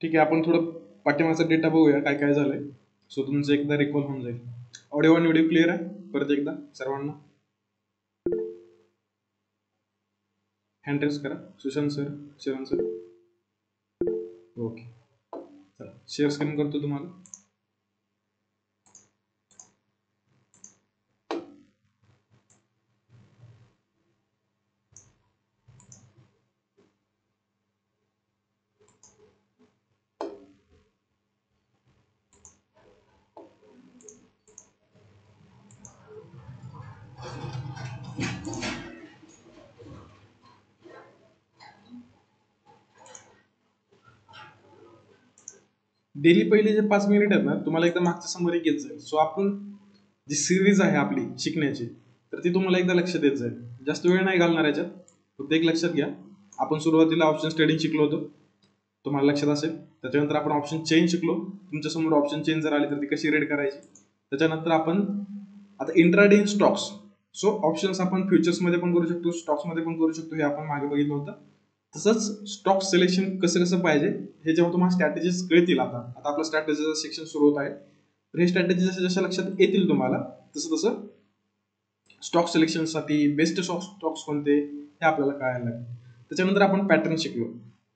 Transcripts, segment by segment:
ठीक आहे, आपण थोडं पाठीमागचा डेटा बघूया काय काय झालंय. सो तुमचं एकदा रिकॉल होऊन जाईल. ऑडिओ आणि व्हिडिओ क्लिअर आहे? परत एकदा सर्वांना हँड रेस करा. Sushant sir, Shivam sir. Okay, चला शेअर स्क्रीन करतो तुम्हाला. डेली पहिले जे 5 मिनिट आहेत ना, तुम्हाला एकदा मागचा समरी घेत जाईल. सो आपण जी सिरीज आहे आपली शिकण्याची, तर ती तुम्हाला एकदा लक्षात येत जाईल. जास्त वेळ नाही घालणार याच्यात, फक्त एक लक्षात घ्या. आपण सुरुवातीला ऑप्शन ट्रेडिंग शिकलो होतो, तुम्हाला लक्षात असेल. त्याच्यानंतर आपण ऑप्शन चेंज शिकलो. तुमच्या समोर ऑप्शन चेंज जर आली तर ती कशी रेड करायची. त्याच्यानंतर आपण आता intraday in stocks. So options आपण फ्युचर्समध्ये पण करू शकतो, स्टॉक्समध्ये पण करू शकतो, हे आपण मागे बघितलं होतं. तसंच स्टॉक सिलेक्शन कसं कसं पाहिजे हे जेव्हा तुम्हाला स्ट्रॅटेजीज कळतील. आता आपलं स्ट्रॅटेजीचं सेक्शन सुरू होत आहे, तर हे स्ट्रॅटेजी जसं जसं लक्षात येतील तुम्हाला, तसं तसं स्टॉक सिलेक्शनसाठी बेस्ट स्टॉक्स कोणते हे आपल्याला कळायला लागेल. त्याच्यानंतर आपण पॅटर्न शिकलो.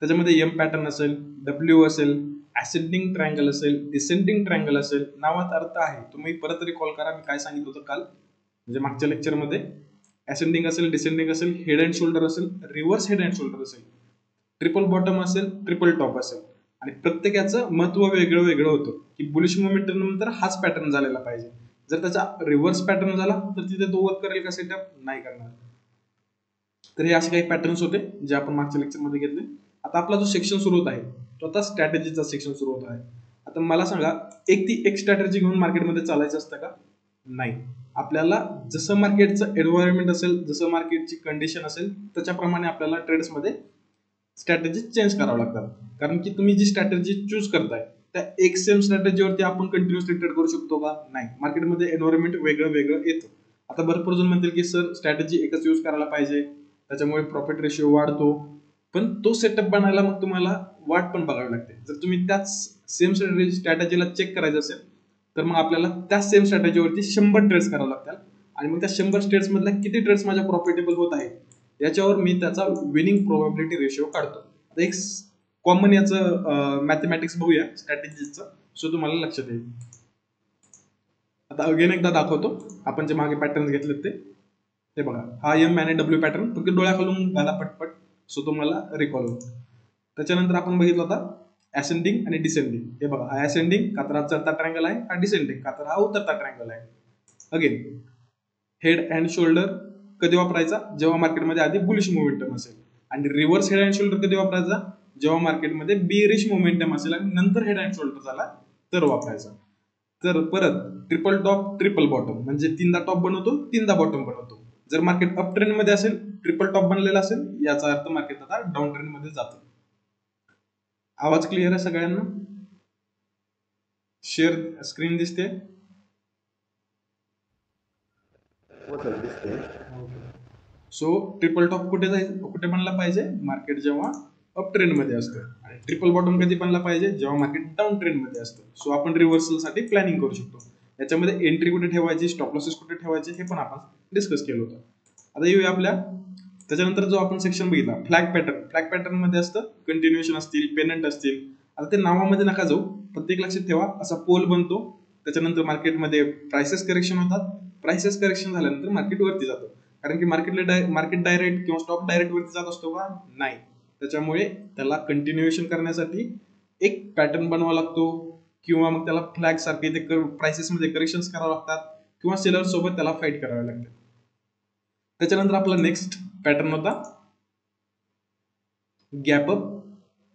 त्याच्यामध्ये एम पॅटर्न असेल, डब्ल्यू असेल, असेंडिंग ट्रायंगल असेल, डिसेंडिंग ट्रायंगल असेल. नावात अर्थ आहे, तुम्ही परत रिकॉल करा मी काय सांगितलं होतं काल, म्हणजे मागच्या लेक्चरमध्ये. असेंडिंग असेल, डिसेंडिंग असेल, हेड अँड शोल्डर असेल, रिव्हर्स हेड अँड शोल्डर असेल, ट्रिपल बॉटम असेल, ट्रिपल टॉप असेल. आणि प्रत्येकाचं महत्व वेगळं वेगळं होतं की बुलिश मोमेंटम नंतर हाच पॅटर्न झालेला पाहिजे. जर त्याचा रिव्हर्स पॅटर्न झाला तर तिथे तो वर्क करेल का सेटअप? नाही करणार. तर हे असे काही पॅटर्न्स होते जे आपण मागच्या लेक्चरमध्ये घेतले. आता आपला जो सेक्शन सुरू होत आहे तो आता स्ट्रॅटेजीचा सेक्शन सुरू होत आहे. आता मला सांगा, एक स्ट्रॅटेजी घेऊन मार्केटमध्ये चालायचं असतं का? नाही. आपल्याला जसं मार्केटचं एन्व्हायरमेंट असेल, जसं मार्केटची कंडिशन असेल, त्याच्याप्रमाणे आपल्याला ट्रेड्समध्ये स्ट्रॅटेजी चेंज करावं लागतात. कारण की तुम्ही जी स्ट्रॅटेजी चूज करताय त्या एक सेम स्ट्रॅटेजीवरती आपण कंटिन्युअसली ट्रेड करू शकतो का? नाही. मार्केटमध्ये एन्व्हायरमेंट वेगळं वेगळं येतं. आता भरपूर जण म्हणतील की सर स्ट्रॅटेजी एकच यूज करायला पाहिजे, त्याच्यामुळे प्रॉफिट रेशिओ वाढतो. पण तो सेटअप बनायला मग तुम्हाला वाट पण बघावी लागते. जर तुम्ही त्याच सेम स्ट्रॅटेजीला चेक करायचं असेल तर मग आपल्याला त्याच सेम स्ट्रॅटेजीवरती 100 ट्रेड्स करावं लागतात. आणि मग त्या 100 ट्रेड्स मधल्या किती ट्रेड्स माझ्या प्रॉफिटेबल होत आहेत याच्यावर मी त्याचा विनिंग प्रोबॅबिलिटी रेशिओ काढतो. आता एक कॉमन याचं मॅथमॅटिक्स बघूया स्ट्रॅटेजीचं, सो तुम्हाला लक्षात येईल. आता अगेन एकदा दाखवतो आपण जे मागे पॅटर्न घेतलेत ते बघा. हा एम आणि डब्ल्यू पॅटर्न फक्त डोळ्याखालून घाला पटपट, सो तुम्हाला रिकॉल होईल. त्याच्यानंतर आपण बघितलं होता असेंडिंग आणि डिसेंडिंग. हे बघा, हा असेंडिंग का तर हा चढता ट्रायंगल आहे, हा डिसेंडिंग का तर हा उतरता ट्रायंगल आहे. अगेन हेड अँड शोल्डर कधी वापरायचा? जेव्हा मार्केटमध्ये आधी बुलिश मोमेंटम असेल. आणि रिव्हर्स हेड अँड शोल्डर कधी वापरायचा? जेव्हा मार्केटमध्ये बेरिश मोमेंटम असेल आणि नंतर हेड अँड शोल्डर झाला तर वापरायचा. तर परत ट्रिपल टॉप, ट्रिपल बॉटम, म्हणजे तीनदा टॉप बनवतो, तीनदा बॉटम बनवतो. जर मार्केट अप ट्रेंड मध्ये असेल, ट्रिपल टॉप बनलेला असेल, याचा अर्थ मार्केट आता डाऊन ट्रेंड मध्ये जातं. आवाज क्लिअर आहे सगळ्यांना? शेअर स्क्रीन दिसते? सो ट्रिपल टॉप कुठे बनला पाहिजे? मार्केट जेव्हा अप ट्रेंड मध्ये असतं. आणि ट्रिपल बॉटम कधी बनला पाहिजे? जेव्हा मार्केट डाऊन ट्रेंड मध्ये असतं. सो आपण रिव्हर्सल साठी प्लॅनिंग करू शकतो. याच्यामध्ये एंट्री कुठे ठेवायची, स्टॉप लॉसेस कुठे ठेवायचे हे पण आपण डिस्कस केलं होतं. आता येऊया आपल्या त्याच्यानंतर जो आपण सेक्शन बघितला फ्लॅग पॅटर्न. फ्लॅग पॅटर्न मध्ये असतं कंटिन्युएशन असतील, पेनंट असतील. आता ते नावामध्ये नका जाऊ, प्रत्येक लक्षात ठेवा. असा पोल बनतो, त्याच्यानंतर मार्केटमध्ये प्राइसेस करेक्शन होतात. प्राइसेस करेक्शन झाल्यानंतर मार्केट वरती जातं. कारण की मार्केट डायरेक्ट किंवा स्टॉक डायरेक्ट वरती जात असतो का? नाही. त्याच्यामुळे त्याला कंटिन्युएशन करण्यासाठी एक पॅटर्न बनवावा लागतो, किंवा मग त्याला फ्लॅग सारखे ते प्राइसेस मध्ये करेक्शन करावं लागतात, किंवा सेलर सोबत त्याला फाईट करावे लागते. त्याच्यानंतर आपला नेक्स्ट पॅटर्न होता गॅप अप.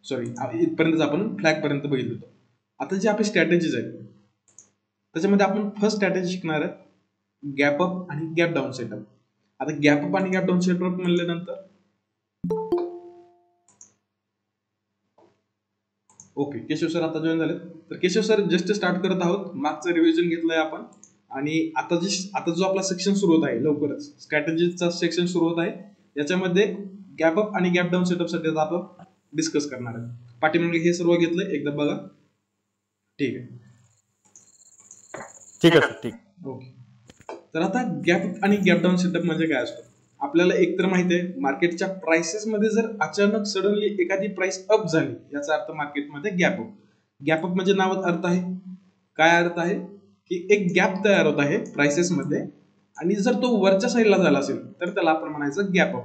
सॉरी, इथपर्यंत आपण फ्लॅग पर्यंत बघितलं होतं. आता जे आपली स्ट्रॅटेजीज आहेत त्याच्यामध्ये आपण फर्स्ट स्ट्रॅटेजी शिकणार आहे गॅप अप आणि गॅप डाऊन सेटअप. आता गॅप अप आणि गॅप डाऊन सेटअप म्हणल्यानंतर ओके, केशव सर आता जॉईन झाले. तर केशव सर जस्ट स्टार्ट करत आहोत, मागचं रिव्हिजन घेतलंय आपण. आणि आता जो आपला सेक्शन सुरू होत आहे लवकरच स्ट्रॅटेजीचा सेक्शन सुरू होत आहे, याच्यामध्ये गॅप अप आणि गॅप डाऊन सेटअप साठी आपण डिस्कस करणार आहे. पाठीमागे हे सर्व घेतलं एकदा बघा. ठीक आहे सर. ठीक. ओके. तर आता गॅप आणि गॅप डाऊन सेटअप म्हणजे काय असतं आपल्याला एकतर माहिती आहे, मार्केटच्या प्राइसेस मध्ये जर अचानक सडनली एखादी प्राइस अप झाली याचा अर्थ मार्केटमध्ये गॅप अप. गॅप अप म्हणजे नावात अर्थ आहे. काय अर्थ आहे की एक गॅप तयार होत आहे प्राइसेस मध्ये आणि जर तो वरच्या साईडला झाला असेल तर त्याला आपण म्हणायचं गॅप अप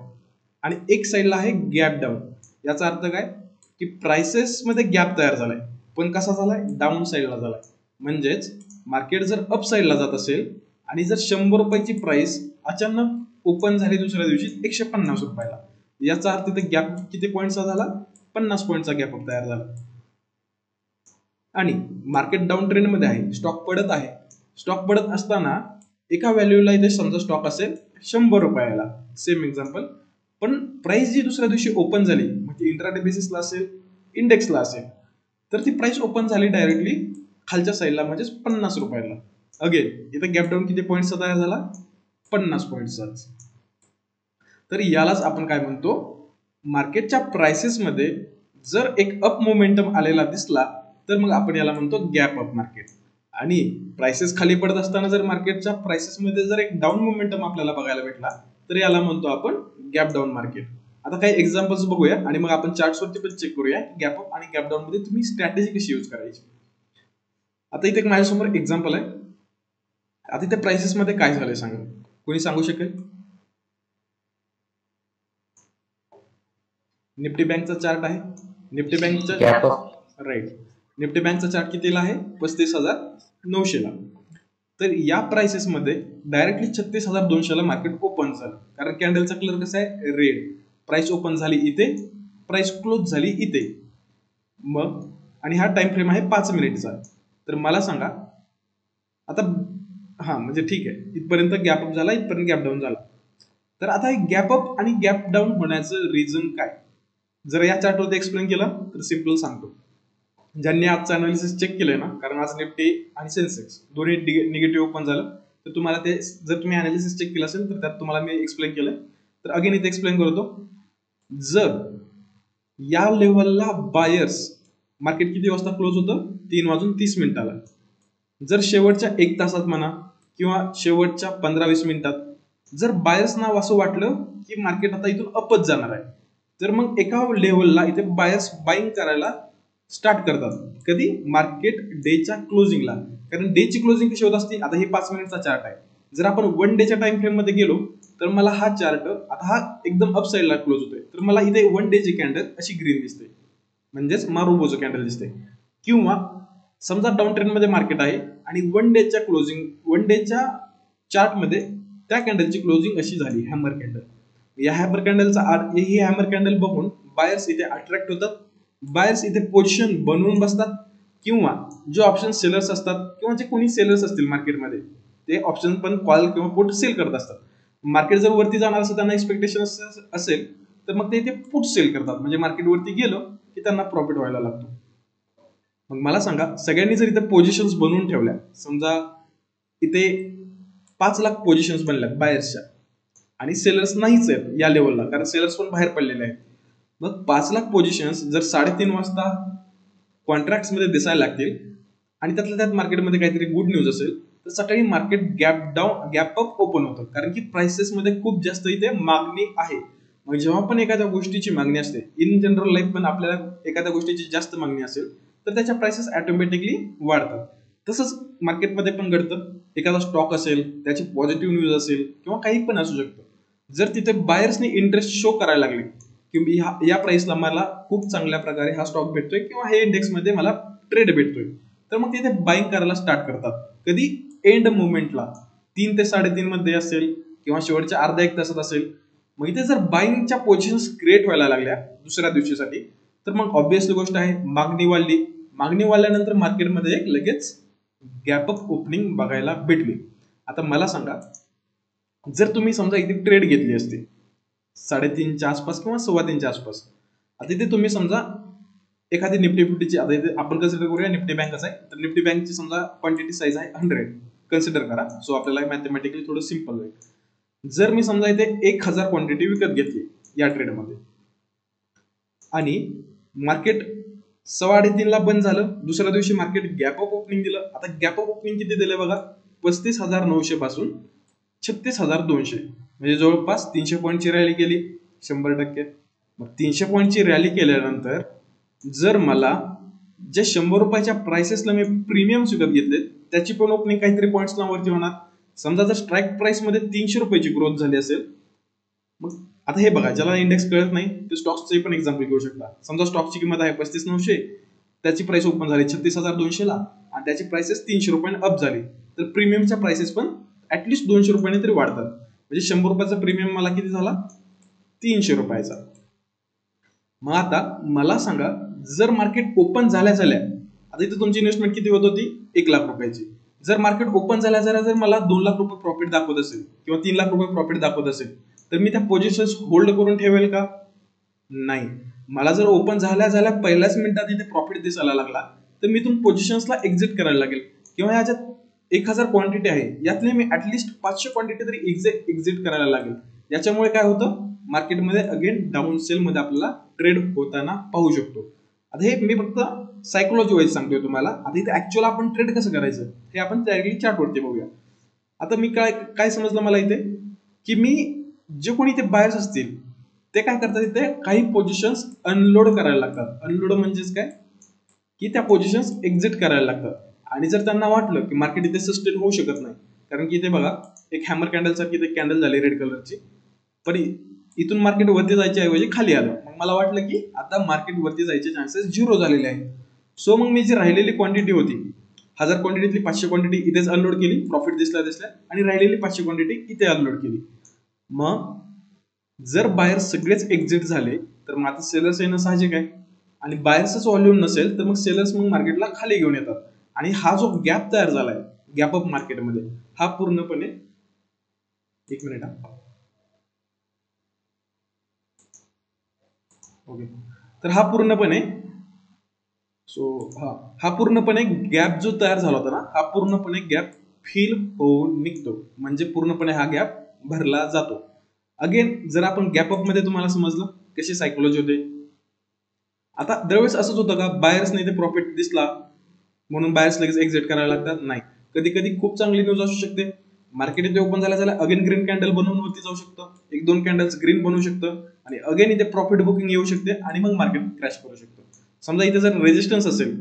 आणि एक साईडला आहे गॅप डाऊन. याचा अर्थ काय की प्राइसेस मध्ये गॅप तयार झालाय पण कसा झालाय, डाऊन साईडला झालाय. म्हणजेच मार्केट जर अप साईडला जात असेल आणि जर 100 रुपयाची प्राइस अचानक ओपन झाली दुसऱ्या दिवशी 150 रुपयाला, याचा अर्थ इथे गॅप किती पॉईंटचा झाला, 50 पॉईंटचा गॅप अप तयार झाला. आणि मार्केट डाऊन ट्रेंड मध्ये आहे, स्टॉक पडत आहे. स्टॉक पडत असताना एका व्हॅल्यूला इथे समजा स्टॉक असेल 100 रुपयाला, सेम एक्झाम्पल, पण प्राइस जी दुसऱ्या दिवशी ओपन झाली म्हणजे इंट्राडे बेसिसला असेल, इंडेक्सला असेल, तर ती प्राइस ओपन झाली डायरेक्टली खालच्या साईडला म्हणजे 50 रुपयाला. अगेन इथे गॅप डाऊन किती पॉईंटचा तयार झाला, 50 पॉईंटचा. तर यालाच आपण काय म्हणतो, मार्केटच्या प्राइसेस मध्ये जर एक अप मोमेंटम आलेला दिसला तर मग आपण याला म्हणतो गॅप अप मार्केट. आणि प्राइसेस खाली पडत असताना जर मार्केटच्या प्राइसेस मध्ये जर एक डाऊन मोमेंटम आपल्याला बघायला भेटला तर याला म्हणतो आपण गॅप डाऊन मार्केट. आता काही एक्झाम्पल्स बघूया आणि मग आपण चार्ट्स वरती पण चेक करूया गॅप अप आणि गॅप डाऊन मध्ये तुम्ही स्ट्रॅटेजी कशी यूज करायची. आता इथे माझ्यासमोर एक्झाम्पल आहे. आता इथे प्राइसेस मध्ये काय झालंय सांगा, कोणी सांगू शकेल? निफ्टी बँकचा चार्ट आहे. निफ्टी बँकचा राईट, निफ्टी बँकचा चार्ट कितीला आहे, 35,900 ला. तर या प्राइसेस मध्ये डायरेक्टली 36,200 ला मार्केट ओपन झालं, कारण कॅन्डलचा कलर कसा आहे, रेड. प्राइस ओपन झाली इथे, प्राइस क्लोज झाली इथे. मग आणि हा टाइम फ्रेम आहे 5 मिनिटचा. तर मला सांगा आता, हा म्हणजे ठीक आहे, इथपर्यंत गॅप अप झाला, इथपर्यंत गॅप डाऊन झाला. तर आता गॅप अप आणि गॅप डाऊन होण्याचं रिझन काय, जर या चार्टवरती एक्सप्लेन केलं तर सिंपल सांगतो. ज्यांनी आजचं अनालिसिस चेक केलंय ना, कारण आज निफ्टी आणि सेन्सेक्स दोन्ही निगेटिव्ह ओपन झालं, तर तुम्हाला ते जर तुम्ही अनालिसिस चेक केलं असेल तर त्यात तुम्हाला मी एक्सप्लेन केलंय. तर अगेन इथे एक्सप्लेन करतो. जर या लेवलला बायर्स, मार्केट किती वाजता क्लोज होतं, 3:30 जर शेवटच्या 1 तासात म्हणा किंवा शेवटच्या 15-20 मिनिटात जर बायर्स नाव असं वाटलं की मार्केट आता इथून अपच जाणार आहे, तर मग एका लेवलला इथे बायर्स बाईंग करायला स्टार्ट करतात. कधी, मार्केट डेच्या क्लोजिंगला. कारण डेची क्लोजिंग कशी होत असते, आता हे 5 मिनिटचा चार्ट आहे. जर आपण 1 डेच्या टाइम फ्रेम मध्ये गेलो तर मला हा चार्ट आता हा एकदम अप साईडला क्लोज होतोय, तर मला इथे 1 डेची कॅन्डल अशी ग्रीन दिसते, म्हणजेच मारुबोजो कॅन्डल दिसते. किंवा समजा डाऊन ट्रेंड मध्ये मार्केट आहे आणि 1 डेच्या क्लोजिंग, 1 डेच्या चार्ट मध्ये त्या कॅन्डलची क्लोजिंग अशी झाली, हॅमर कॅन्डल. या हॅमर कॅन्डलचा ही हॅमर कॅन्डल बघून बायर्स इथे अट्रॅक्ट होतात. बायर्स इथे पोझिशन बनवून बसतात, किंवा जे ऑप्शन सेलर्स असतात किंवा जे कोणी सेलर्स असतील मार्केटमध्ये ते ऑप्शन पण कॉल किंवा पुट सेल करत असतात. मार्केट जर वरती जाणार असेल, त्यांना एक्सपेक्टेशन असेल, तर मग ते पुट सेल करतात, म्हणजे मार्केट वरती गेलो की त्यांना प्रॉफिट व्हायला लागतो. मग मला सांगा, सगळ्यांनी जर इथे पोझिशन्स बनवून ठेवल्या, समजा इथे 5 लाख पोझिशन्स बनल्यात बायर्सच्या आणि सेलर्स नाहीच आहेत या लेवलला, कारण सेलर्स पण बाहेर पडलेले आहेत. मग 5 लाख पोझिशन्स जर 3:30 वाजता कॉन्ट्रॅक्ट मध्ये दिसायला लागतील आणि त्यातल्या त्यात मार्केटमध्ये काहीतरी गुड न्यूज असेल, तर सकाळी मार्केट गॅप अप ओपन होतं, कारण की प्राइसेस मध्ये खूप जास्त इथे मागणी आहे. मग जेव्हा पण एखाद्या गोष्टीची मागणी असते, इन जनरल लाईफ पण आपल्याला एखाद्या गोष्टीची जास्त मागणी असेल तर त्याच्या प्राइसेस ऑटोमॅटिकली वाढतात. तसंच मार्केटमध्ये पण घडतं, एखादा स्टॉक असेल, त्याची पॉझिटिव्ह न्यूज असेल किंवा काही पण असू शकतं, जर तिथे बायर्सने इंटरेस्ट शो करायला लागले की या प्राइसला मला खूप चांगल्या प्रकारे हा स्टॉक भेटतोय किंवा हे इंडेक्स मध्ये मला ट्रेड भेटतोय, तर मग तिथे बाईंग करायला स्टार्ट करतात. कधी, एंड मुवमेंटला 3 ते 3:30 मध्ये असेल किंवा शेवटच्या अर्धा 1 तासात असेल. मग इथे जर बाईंगच्या पोझिशन्स क्रिएट व्हायला लागल्या दुसऱ्या दिवशीसाठी, तर मग ऑब्विसली गोष्ट आहे, मागणी वाढली. मागणी वाढल्यानंतर मार्केटमध्ये एक लगेच गॅप अप ओपनिंग बघायला भेटली. आता मला सांगा, जर तुम्ही समजा इथे ट्रेड घेतली असते 3:30च्या आसपास किंवा 3:15च्या आसपास, आता इथे तुम्ही समजा एखादी निफ्टी फिफ्टीची, आता इथे आपण कन्सिडर करूया निफ्टी बँकच आहे, तर निफ्टी बँकची समजा क्वांटिटी साईज आहे 100, कन्सिडर करा, सो आपल्याला मॅथमॅटिकली थोडं सिंपल होईल. जर मी समजा इथे 1000 क्वांटिटी विकत घेतली या ट्रेडमध्ये आणि मार्केट 3:30ला बंद झालं, दुसऱ्या दिवशी मार्केट गॅप अप ओपनिंग दिलं. आता गॅप अप ओपनिंग किती दिले बघा, 35,900 पासून 36,200, म्हणजे जवळपास 300 पॉईंटची रॅली केली 100%. मग 300 पॉईंटची रॅली केल्यानंतर जर मला जे 100 रुपयाच्या प्राइसेसला मी प्रीमियम विकत घेतले त्याची पण ओपनिंग काहीतरी पॉईंट्सला वरती होणार. समजा जर स्ट्राईक प्राइस मध्ये 300 रुपयाची ग्रोथ झाली असेल, मग आता हे बघा, ज्याला इंडेक्स कळत नाही ते स्टॉक्सचे पण एक्झाम्पल घेऊ शकता. समजा स्टॉकची किंमत आहे 35,900, त्याची प्राइस ओपन झाली 36,200 ला आणि त्याची प्राइसेस 300 रुपयाने अप झाली, तर प्रीमियमच्या प्राइसेस पण ऍटलीस्ट 200 रुपयाने तरी वाढतात. म्हणजे 100 रुपयाचा प्रीमियम मला किती झाला, 300 रुपयाचा. मग आता मला सांगा, जर मार्केट ओपन झाल्या आता इथे तुमची इन्व्हेस्टमेंट किती होत होती, 1 लाख रुपयाची. जर मार्केट ओपन झाल्या जर मला 2 लाख रुपये प्रॉफिट दाखवत असेल किंवा 3 लाख रुपये प्रॉफिट दाखवत असेल, तर मी त्या पोझिशन्स होल्ड करून ठेवेल का, नाही. मला जर ओपन झाल्या पहिल्याच मिनिटात इथे प्रॉफिट दिसायला लागला, तर मी इथून पोझिशन्सला एक्झिट करायला लागेल. किंवा याच्यात 1000 क्वांटिटी आहे, यातले मी ऍटलीस्ट 500 क्वांटिटी तरी एक्झिट करायला लागेल. याच्यामुळे काय होतं, मार्केटमध्ये अगेन डाऊन सेल मध्ये आपल्याला ट्रेड होताना पाहू शकतो. आता हे मी फक्त सायकोलॉजी वाईज सांगतोय तुम्हाला. आता इथे ऍक्च्युअल आपण ट्रेड कसं करायचं हे आपण डायरेक्टली चार्टवरती बघूया. आता मी काय समजलं मला इथे, की मी जे कोणी इथे बायर्स असतील ते काय करतात, इथे काही पोझिशन्स अनलोड करायला लागतात. अनलोड म्हणजेच काय, की त्या पोझिशन्स एक्झिट करायला लागतात. आणि जर त्यांना वाटलं की मार्केट इथे सस्टेन होऊ शकत नाही, कारण की इथे बघा एक हॅमर कॅन्डल सारखी इथे कॅन्डल झाली रेड कलरची, पण इथून मार्केट वरती जायच्या ऐवजी खाली आलं. मग मला वाटलं की आता मार्केट वरती जायचे चान्सेस 0 झालेले आहेत. सो मग मी जी राहिलेली क्वांटिटी होती 1000 क्वांटिटीतली 500 क्वांटिटी इथेच अनलोड केली, प्रॉफिट दिसल्या आणि राहिलेली 500 क्वांटिटी इथे अनलोड केली. मग जर बायर्स सगळेच एक्झिट झाले तर मग आता सेलर्स येणं साहजिक आहे, आणि बायर्सच व्हॉल्यूम नसेल तर मग सेलर्स मग मार्केटला खाली घेऊन येतात. आणि हा जो गॅप तयार झालाय गॅप अप मार्केटमध्ये, हा पूर्णपणे, एक मिनिट ओके, तर हा पूर्णपणे हा पूर्णपणे गॅप जो तयार झाला होता ना, हा पूर्णपणे गॅप फिल होऊन निघतो, म्हणजे पूर्णपणे हा गॅप भरला जातो. अगेन जर आपण गॅप अप मध्ये तुम्हाला समजलं कशी सायकोलॉजी होते. आता दरवेळेस असंच होतं का, बायर्सने इथे प्रॉफिट दिसला म्हणून बायर्स लगेच एक्झिट करायला लागतात, नाही. कधी कधी खूप चांगली न्यूज असू शकते, मार्केट इथे ओपन झाल्या अगेन ग्रीन कॅन्डल बनवून वरती जाऊ शकतं, 1-2 कॅन्डल्स ग्रीन बनवू शकतं आणि अगेन इथे प्रॉफिट बुकिंग येऊ शकते आणि मग मार्केट क्रॅश करू शकतं. समजा इथे जर रेजिस्टन्स असेल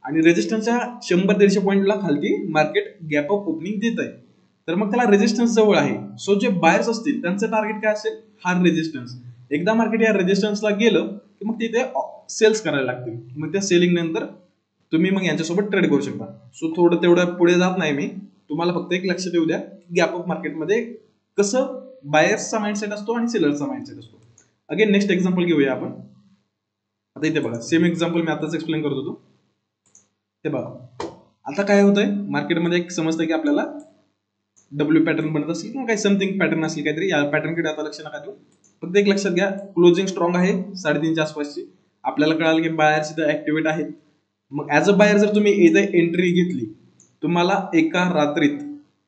आणि रेजिस्टन्सच्या 100-150 पॉईंटला खालती मार्केट गॅप अप ओपनिंग देत आहे, तर मग त्याला रेजिस्टन्स जवळ आहे. सो जे बायर्स असतील त्यांचं टार्गेट काय असेल, हा रेजिस्टन्स. एकदा मार्केट या रेजिस्टन्सला गेलं की मग तिथे सेल्स करायला लागतील. मग त्या सेलिंग नंतर तुम्ही मग यांच्यासोबत ट्रेड करू शकता. सो तेवढं पुढे जात नाही मी, तुम्हाला फक्त एक लक्षात येऊ द्या की गॅप अप मार्केटमध्ये कसं बायर्सचा माइंडसेट असतो आणि सेलरचा माइंडसेट असतो. अगेन नेक्स्ट एक्झाम्पल घेऊया आपण. आता इथे बघा, सेम एक्झाम्पल मी आताच एक्सप्लेन करत होतो. हे बघा, आता काय होतंय मार्केटमध्ये, एक समजतंय की आपल्याला डब्ल्यू पॅटर्न बनत असेल किंवा काही समथिंग पॅटर्न असेल काहीतरी, या पॅटर्नकडे आता लक्ष नका देऊ. फक्त एक लक्षात घ्या, क्लोजिंग स्ट्रॉंग आहे 3.5च्या आसपासची. आपल्याला कळालं की बायर्स इथे ऍक्टिव्हेट आहेत. मग ऍज अ बायर जर तुम्ही इथे एंट्री घेतली, तुम्हाला एका रात्रीत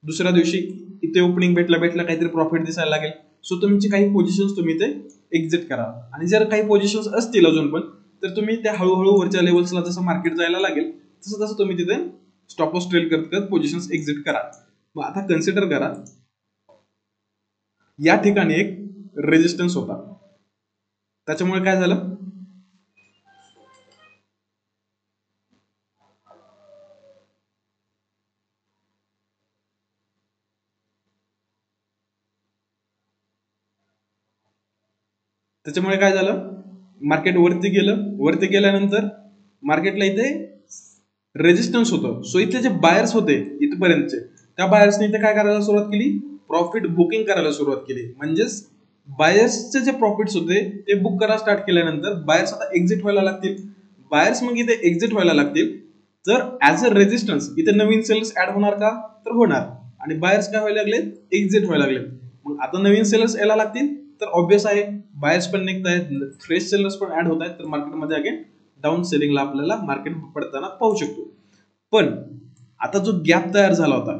दुसऱ्या दिवशी इथे ओपनिंग भेटला काहीतरी प्रॉफिट दिसायला लागेल. सो तुमची काही पोझिशन्स तुम्ही इथे एक्झिट करा. आणि जर काही पोझिशन्स असतील अजून पण, तर तुम्ही त्या हळूहळू वरच्या लेवल्सला जसं मार्केट जायला लागेल तसं तुम्ही तिथे स्टॉप लॉस ट्रेड करत पोझिशन्स एक्झिट करा. मग आता कन्सिडर करा, या ठिकाणी एक रेजिस्टन्स होता, त्याच्यामुळे काय झालं, मार्केट वरती गेल्यानंतर मार्केटला इथे रेजिस्टन्स होतं. सो इथले जे बायर्स होते इथपर्यंतचे, त्या बायर्सने इथे काय करायला सुरुवात केली, प्रॉफिट बुकिंग करायला सुरुवात केली. म्हणजेच बायर्सचे जे प्रॉफिट्स होते ते बुक करायला स्टार्ट केल्यानंतर बायर्स आता एक्झिट व्हायला लागतील. बायर्स मग इथे एक्झिट व्हायला लागतील, तर ऍज अ रेजिस्टन्स इथे नवीन सेलर्स ऍड होणार का, तर होणार. आणि बायर्स काय व्हायला लागले, एक्झिट व्हायला लागले. मग आता नवीन सेलर्स यायला लागतील, तर ऑब्विस आहे बायर्स पण निघत आहेत, फ्रेश सेलर्स पण ऍड होत आहेत, तर मार्केटमध्ये अगेन डाऊन सेलिंगला आपल्याला मार्केट पडताना पाहू शकतो. पण आता जो गॅप तयार झाला होता,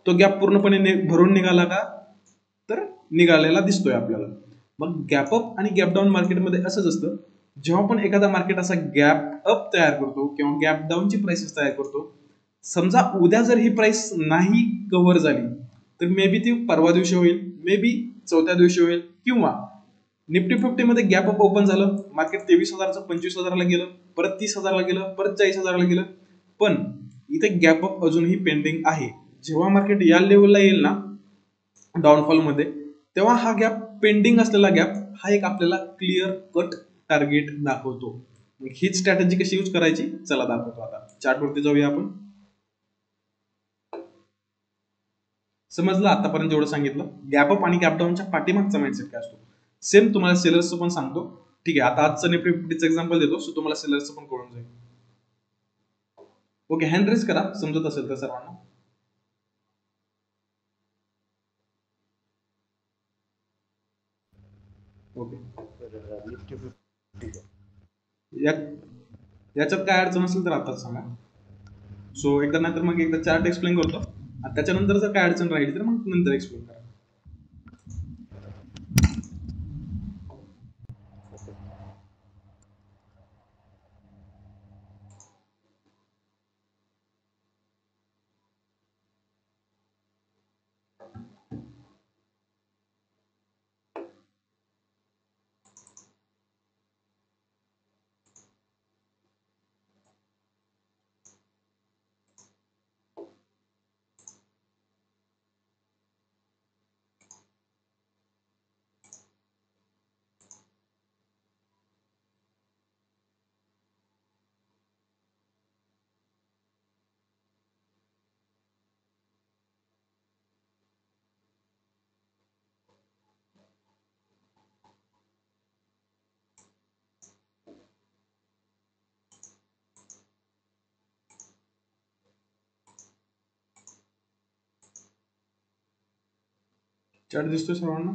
तो गॅप पूर्णपणे भरून निघाला का, तर निघालेला दिसतोय आपल्याला. मग गॅप अप आणि गॅप डाऊन मार्केटमध्ये असंच असतं, जेव्हा पण एखादा मार्केट असा गॅप अप तयार करतो किंवा गॅप डाऊनची प्राइसेस तयार करतो, समजा उद्या जर ही प्राइस नाही कव्हर झाली तर मे बी ती परवा दिवशी होईल, मे बी चौथ्या दिवशी होईल, किंवा निफ्टी 50 मध्ये गॅप अप ओपन झालं, मार्केट 23,000चं 25,000ला गेलं, परत 30,000ला गेलं, परत 40,000ला गेलं, पण इथे गॅप अप अजूनही पेंडिंग आहे. जेव्हा मार्केट या लेवलला येईल ना डाऊनफॉल मध्ये, तेव्हा हा गॅप पेंडिंग असलेला गॅप हा एक आपल्याला क्लिअर कट टार्गेट दाखवतो. हीच स्ट्रॅटेजी कशी यूज करायची चला दाखवतो. आता चार्ट वरती जाऊया आपण. समजलं आतापर्यंत जेवढं सांगितलं, गॅप अप आणि गॅप डाऊनच्या पाठीमागचा माइंडसेट काय असतो. सेम तुम्हाला सेलर्सचं पण सांगतो. ठीक आहे, आता आजचं निफ्टी 50चं एक्झाम्पल देतो, सो तुम्हाला सेलर्सचं पण कळून जाईल. ओके, हँड रेज करा समजत असेल तर सर्वांना. ओके, याच्यात काय अडचण असेल तर आताच सांगा. सो एकदा नाहीतर मग एकदा चार्ट एक्सप्लेन करतो आणि त्याच्यानंतर जर काय अडचण राहिली तर मग नंतर एक्सप्लेन करा. चार्ट दिसतोय सर्वांना?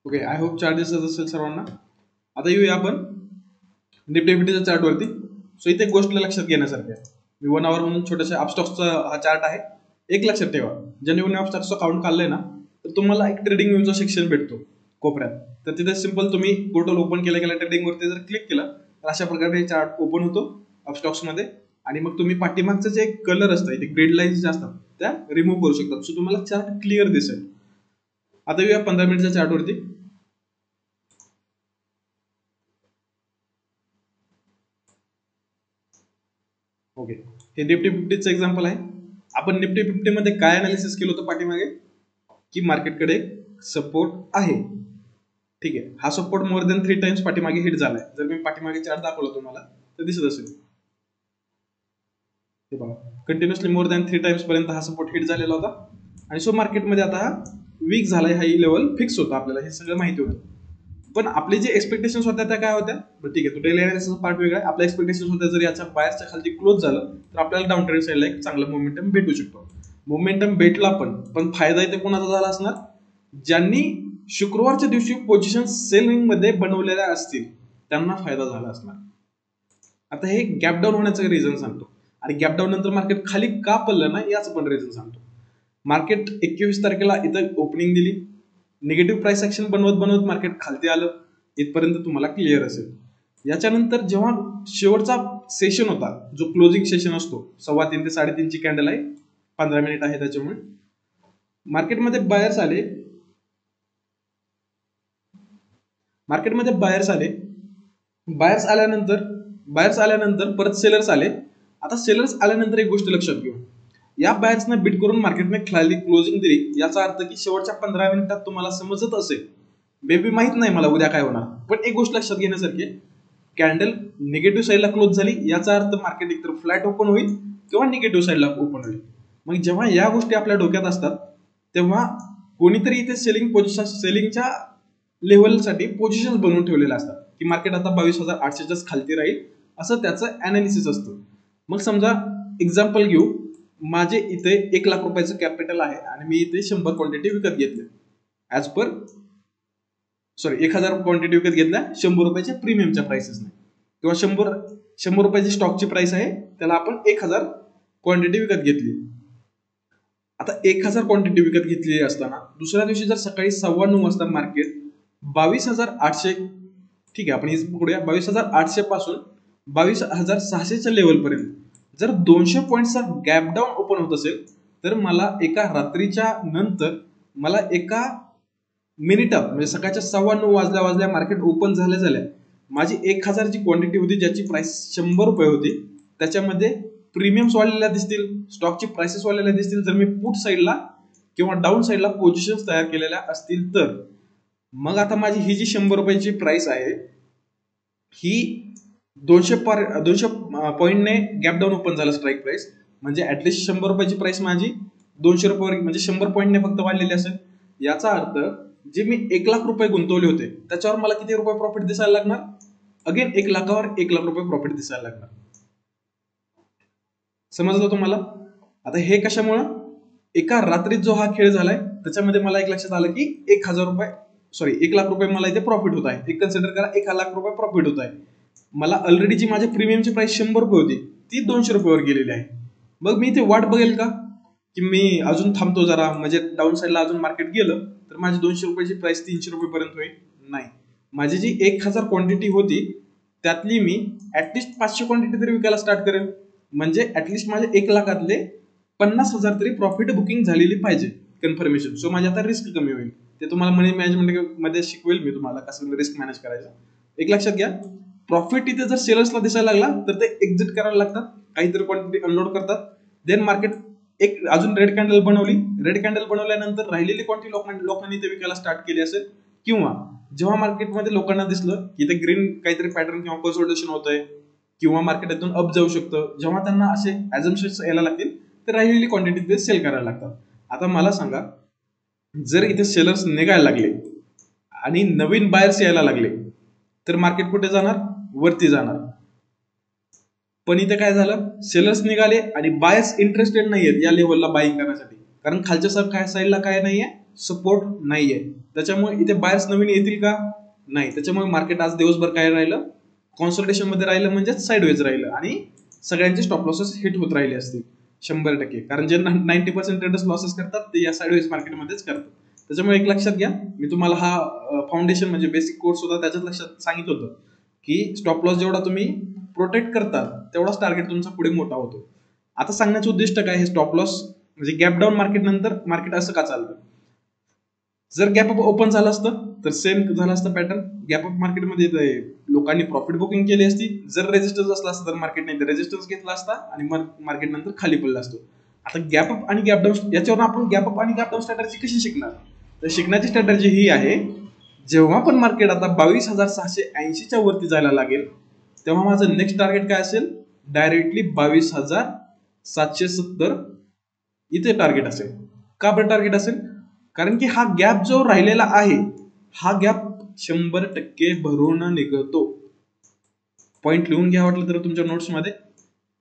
ओके, आय होप चार्ट दिसत असेल सर्वांना. आता येऊया आपण निफ्टी 50च्या चार्ट वरती. सो इथे एक गोष्ट लक्षात घेण्यासारखी आहे. मी 1 आवर म्हणून छोट्याशा अपस्टॉक्सचा हा चार्ट आहे. एक लक्षात ठेवा, ज्यांनी अपस्टॉक्सचं अकाउंट काढलंय ना, तर तुम्हाला एक ट्रेडिंग व्ह्यूचा सेक्शन भेटतो कोपऱ्यात. तर तिथे सिंपल तुम्ही पोर्टल ओपन केल्या ट्रेडिंग वरती जर क्लिक केलं तर अशा प्रकारे चार्ट ओपन होतो अपस्टॉक्स मध्ये. आणि मग तुम्ही पाठीमागचं जे कलर असतं, इथे ग्रीड लाईन्स ज्या असतात त्या रिमूव्ह करू शकता. सो तुम्हाला चार्ट क्लिअर दिसेल. आता येऊया 15 मिनिटच्या चार्ट वरती. ओके, हे निफ्टी 50चं एक्झाम्पल आहे. आपण निफ्टी 50 मध्ये काय अनालिसिस केलं होतं पाठीमागे, की मार्केटकडे सपोर्ट आहे. ठीक आहे, हा सपोर्ट मोर देन 3 टाइम्स पाठीमागे हिट झालाय. जर मी पाठीमागे चार्ट दाखवला तुम्हाला तर दिसत असेल. हे बघा, कंटिन्युअसली मोर दॅन 3 टाइम्स पर्यंत हा सपोर्ट हिट झालेला होता. आणि सो मार्केटमध्ये आता हा वीक झालाय, हा लेवल फिक्स होता, आपल्याला हे सगळं माहिती होतं. पण आपले जे एक्सपेक्टेशन्स होत्या त्या काय होत्या, ठीक आहे, तो डेली अनालिसिस पार्ट वेगळा आहे. आपल्या एक्सपेक्टेशन्स होत्या जर याच्या बाहेरच्या खाली क्लोज झालं तर आपल्याला डाऊन ट्रेंड साईडला एक चांगला मोमेंटम भेटू शकतो. मोमेंटम भेटला, पण फायदा इथे कोणाचा झाला असणार, ज्यांनी शुक्रवारच्या दिवशी पोझिशन सेलिंग मध्ये बनवलेल्या असतील त्यांना फायदा झाला असणार. आता हे गॅप डाऊन होण्याचं रिझन सांगतो, आणि गॅप डाऊन नंतर मार्केट खाली का पडलं ना याचं पण रिझन सांगतो. मार्केट 21 तारखेला इथं ओपनिंग दिली, निगेटिव्ह प्राइस ऍक्शन बनवत मार्केट खालती आलं, इथपर्यंत तुम्हाला क्लिअर असेल. याच्यानंतर जेव्हा शेवटचा सेशन होता, जो क्लोजिंग सेशन असतो, 3:15 ते 3:30ची कॅन्डल आहे, 15 मिनिट आहे, त्याच्यामुळे मार्केटमध्ये बायर्स आले. बायर्स आल्यानंतर परत सेलर्स आले. आता सेलर्स आल्यानंतर एक गोष्ट लक्षात घेऊ, या बायर्सना बीट करून मार्केटने खाली क्लोजिंग दिली. याचा अर्थ की शेवटच्या 15 मिनिटात तुम्हाला समजत असेल, मे बी माहित नाही मला उद्या काय होणार, पण एक गोष्ट लक्षात घेण्यासारखी, कॅन्डल निगेटिव्ह साईडला क्लोज झाली, याचा अर्थ मार्केट एकतर फ्लॅट ओपन होईल किंवा निगेटिव्ह साईडला ओपन होईल. मग जेव्हा या गोष्टी आपल्या डोक्यात असतात तेव्हा कोणीतरी इथे सेलिंगच्या लेव्हलसाठी पोझिशन बनवून ठेवलेल्या असतात, की मार्केट आता 22,800च्याच खालती राहील, असं त्याचं अनालिसिस असतं. मग समजा एक्झाम्पल घेऊ, माझे इथे 1 लाख रुपयाचं कॅपिटल आहे आणि मी इथे 100 क्वांटिटी विकत घेतल्या ऍज पर 1000 क्वांटिटी विकत घेतल्या 100 रुपयाच्या प्रीमियमच्या प्राइसेसने, किंवा 100 रुपयाची स्टॉकची प्राइस आहे, त्याला आपण 1000 क्वांटिटी विकत घेतली. आता 1000 क्वांटिटी विकत घेतलेली असताना दुसऱ्या दिवशी जर सकाळी 9:15 वाजता मार्केट 22,800, ठीक आहे आपण हे पकडूया, 22,800 पासून 22,600च्या लेवल पर्यंत जर 200 पॉईंटचा गॅप डाऊन ओपन होत असेल, तर मला एका रात्रीच्या नंतर मला एका मिनिटात म्हणजे सकाळच्या 9:15 वाजल्या मार्केट ओपन झाल्या माझी 1000 ची क्वांटिटी होती ज्याची प्राइस 100 रुपये होती, त्याच्यामध्ये प्रीमियम्स वाढलेल्या दिसतील, स्टॉकची प्राइसेस वाढलेल्या दिसतील जर मी पुट साईडला किंवा डाऊन साईडला पोझिशन्स तयार केलेल्या असतील तर. मग आता माझी ही जी 100 रुपयाची प्राइस आहे ही 200 पॉईंटने गॅप डाऊन ओपन झालं स्ट्राईक प्राइस, म्हणजे ऍटलिस्ट 100 रुपयाची प्राइस माझी 200 रुपयावर म्हणजे 100 पॉईंटने फक्त वाढलेली असेल. याचा अर्थ जे मी 1 लाख रुपये गुंतवले होते त्याच्यावर मला किती रुपये प्रॉफिट दिसायला लागणार, अगेन 1 लाखावर 1 लाख रुपये प्रॉफिट दिसायला लागणार. समजलं तुम्हाला? आता हे कशामुळं, एका रात्रीत जो हा खेळ झालाय त्याच्यामध्ये मला एक लक्षात आलं की 1 लाख रुपये मला इथे प्रॉफिट होत आहे. एक कन्सिडर करा 1 लाख रुपये प्रॉफिट होत आहे. मला ऑलरेडी जी माझ्या प्रीमियमची प्राइस 100 रुपये होती ती 200 रुपयावर गेलेली आहे. मग मी इथे वाट बघेल का की मी अजून थांबतो जरा, म्हणजे डाऊन साईडला अजून मार्केट गेलं तर माझी 200 रुपयाची प्राइस 300 रुपयेपर्यंत होईल? नाही. माझी जी 1000 क्वांटिटी होती त्यातली मी ऍटलिस्ट 500 क्वांटिटी तरी विकायला स्टार्ट करेल, म्हणजे ऍटलिस्ट माझे 1 लाखातले 50,000 तरी प्रॉफिट बुकिंग झालेली पाहिजे कन्फर्मेशन. सो माझी आता रिस्क कमी होईल. ते तुम्हाला मनी मॅनेजमेंट मध्ये शिकवेल मी तुम्हाला कसं रिस्क मॅनेज करायचं. एक लक्षात घ्या, प्रॉफिट इथे जर सेलर्सला दिसायला लागला तर ते एक्झिट करायला लागतात, काहीतरी क्वांटिटी अनलोड करतात, देन मार्केट एक अजून रेड कॅन्डल बनवल्यानंतर राहिलेली क्वांटिटी लोकांनी ते विकायला स्टार्ट केली असेल, किंवा जेव्हा मार्केटमध्ये लोकांना दिसलं की ते ग्रीन काहीतरी पॅटर्न किंवा कन्सोलिडेशन होतंय किंवा मार्केट इथून अप जाऊ शकतं, जेव्हा त्यांना असे ऍझम्पशन्स यायला लागतील तर राहिलेली क्वांटिटी ते सेल करायला लागतात. आता मला सांगा, जर इथे सेलर्स निघायला लागले आणि नवीन बायर्स यायला लागले तर मार्केट कुठे जाणार? वरती जाणार. पण इथे काय झालं, सेलर्स निघाले आणि बायर्स इंटरेस्टेड नाहीयेत या लेवलला बाईंग करण्यासाठी, कारण खालच्या साईडला काय नाहीये, सपोर्ट नाहीये. त्याच्यामुळे इथे बायर्स नवीन येतील का? नाही. त्याच्यामुळे मार्केट आज दिवसभर काय राहिलं, कॉन्सल्टेशन मध्ये राहिलं, म्हणजे साईडवेज राहिलं आणि सगळ्यांचे स्टॉप लॉसेस हिट होत राहिले असतील 100%, कारण जे 90% ट्रेडर्स लॉसेस करतात ते या साईडवेज मार्केटमध्येच करतात. त्याच्यामुळे एक लक्षात घ्या, मी तुम्हाला हा फाउंडेशन म्हणजे बेसिक कोर्स होता त्याच्यात लक्षात सांगितलं होतं की स्टॉप लॉस जेवढा तुम्ही प्रोटेक्ट करतात तेवढाच टार्गेट तुमचा पुढे मोठा होतो. आता सांगण्याचं उद्दिष्ट काय, हे स्टॉप लॉस म्हणजे गॅप डाऊन मार्केट नंतर मार्केट असं का चालतं. जर गॅप अप ओपन झालं असतं तर सेम झालं असतं पॅटर्न, गॅप अप मार्केटमध्ये लोकांनी प्रॉफिट बुकिंग केली असती. जर रेजिस्टन्स असला असता तर मार्केटने रेजिस्टन्स घेतला असता आणि मग मार्केट नंतर खाली पडला असतो. आता गॅप अप आणि गॅप डाऊन, याच्यावर आपण गॅप अप आणि गॅप डाऊन स्ट्रॅटर्जी कशी शिकणार, तर शिकण्याची स्ट्रॅटर्जी ही आहे, जेव्हा पण मार्केट आता 22,680च्या वरती जायला लागेल तेव्हा माझं नेक्स्ट टार्गेट काय असेल, डायरेक्टली 22,770 इथे टार्गेट असेल. का बरं टार्गेट असेल, कारण की हा गॅप जो राहिलेला आहे हा गॅप 100% भरून निघतो. पॉइंट लिहून घ्या वाटलं तर तुमच्या नोट्स मध्ये.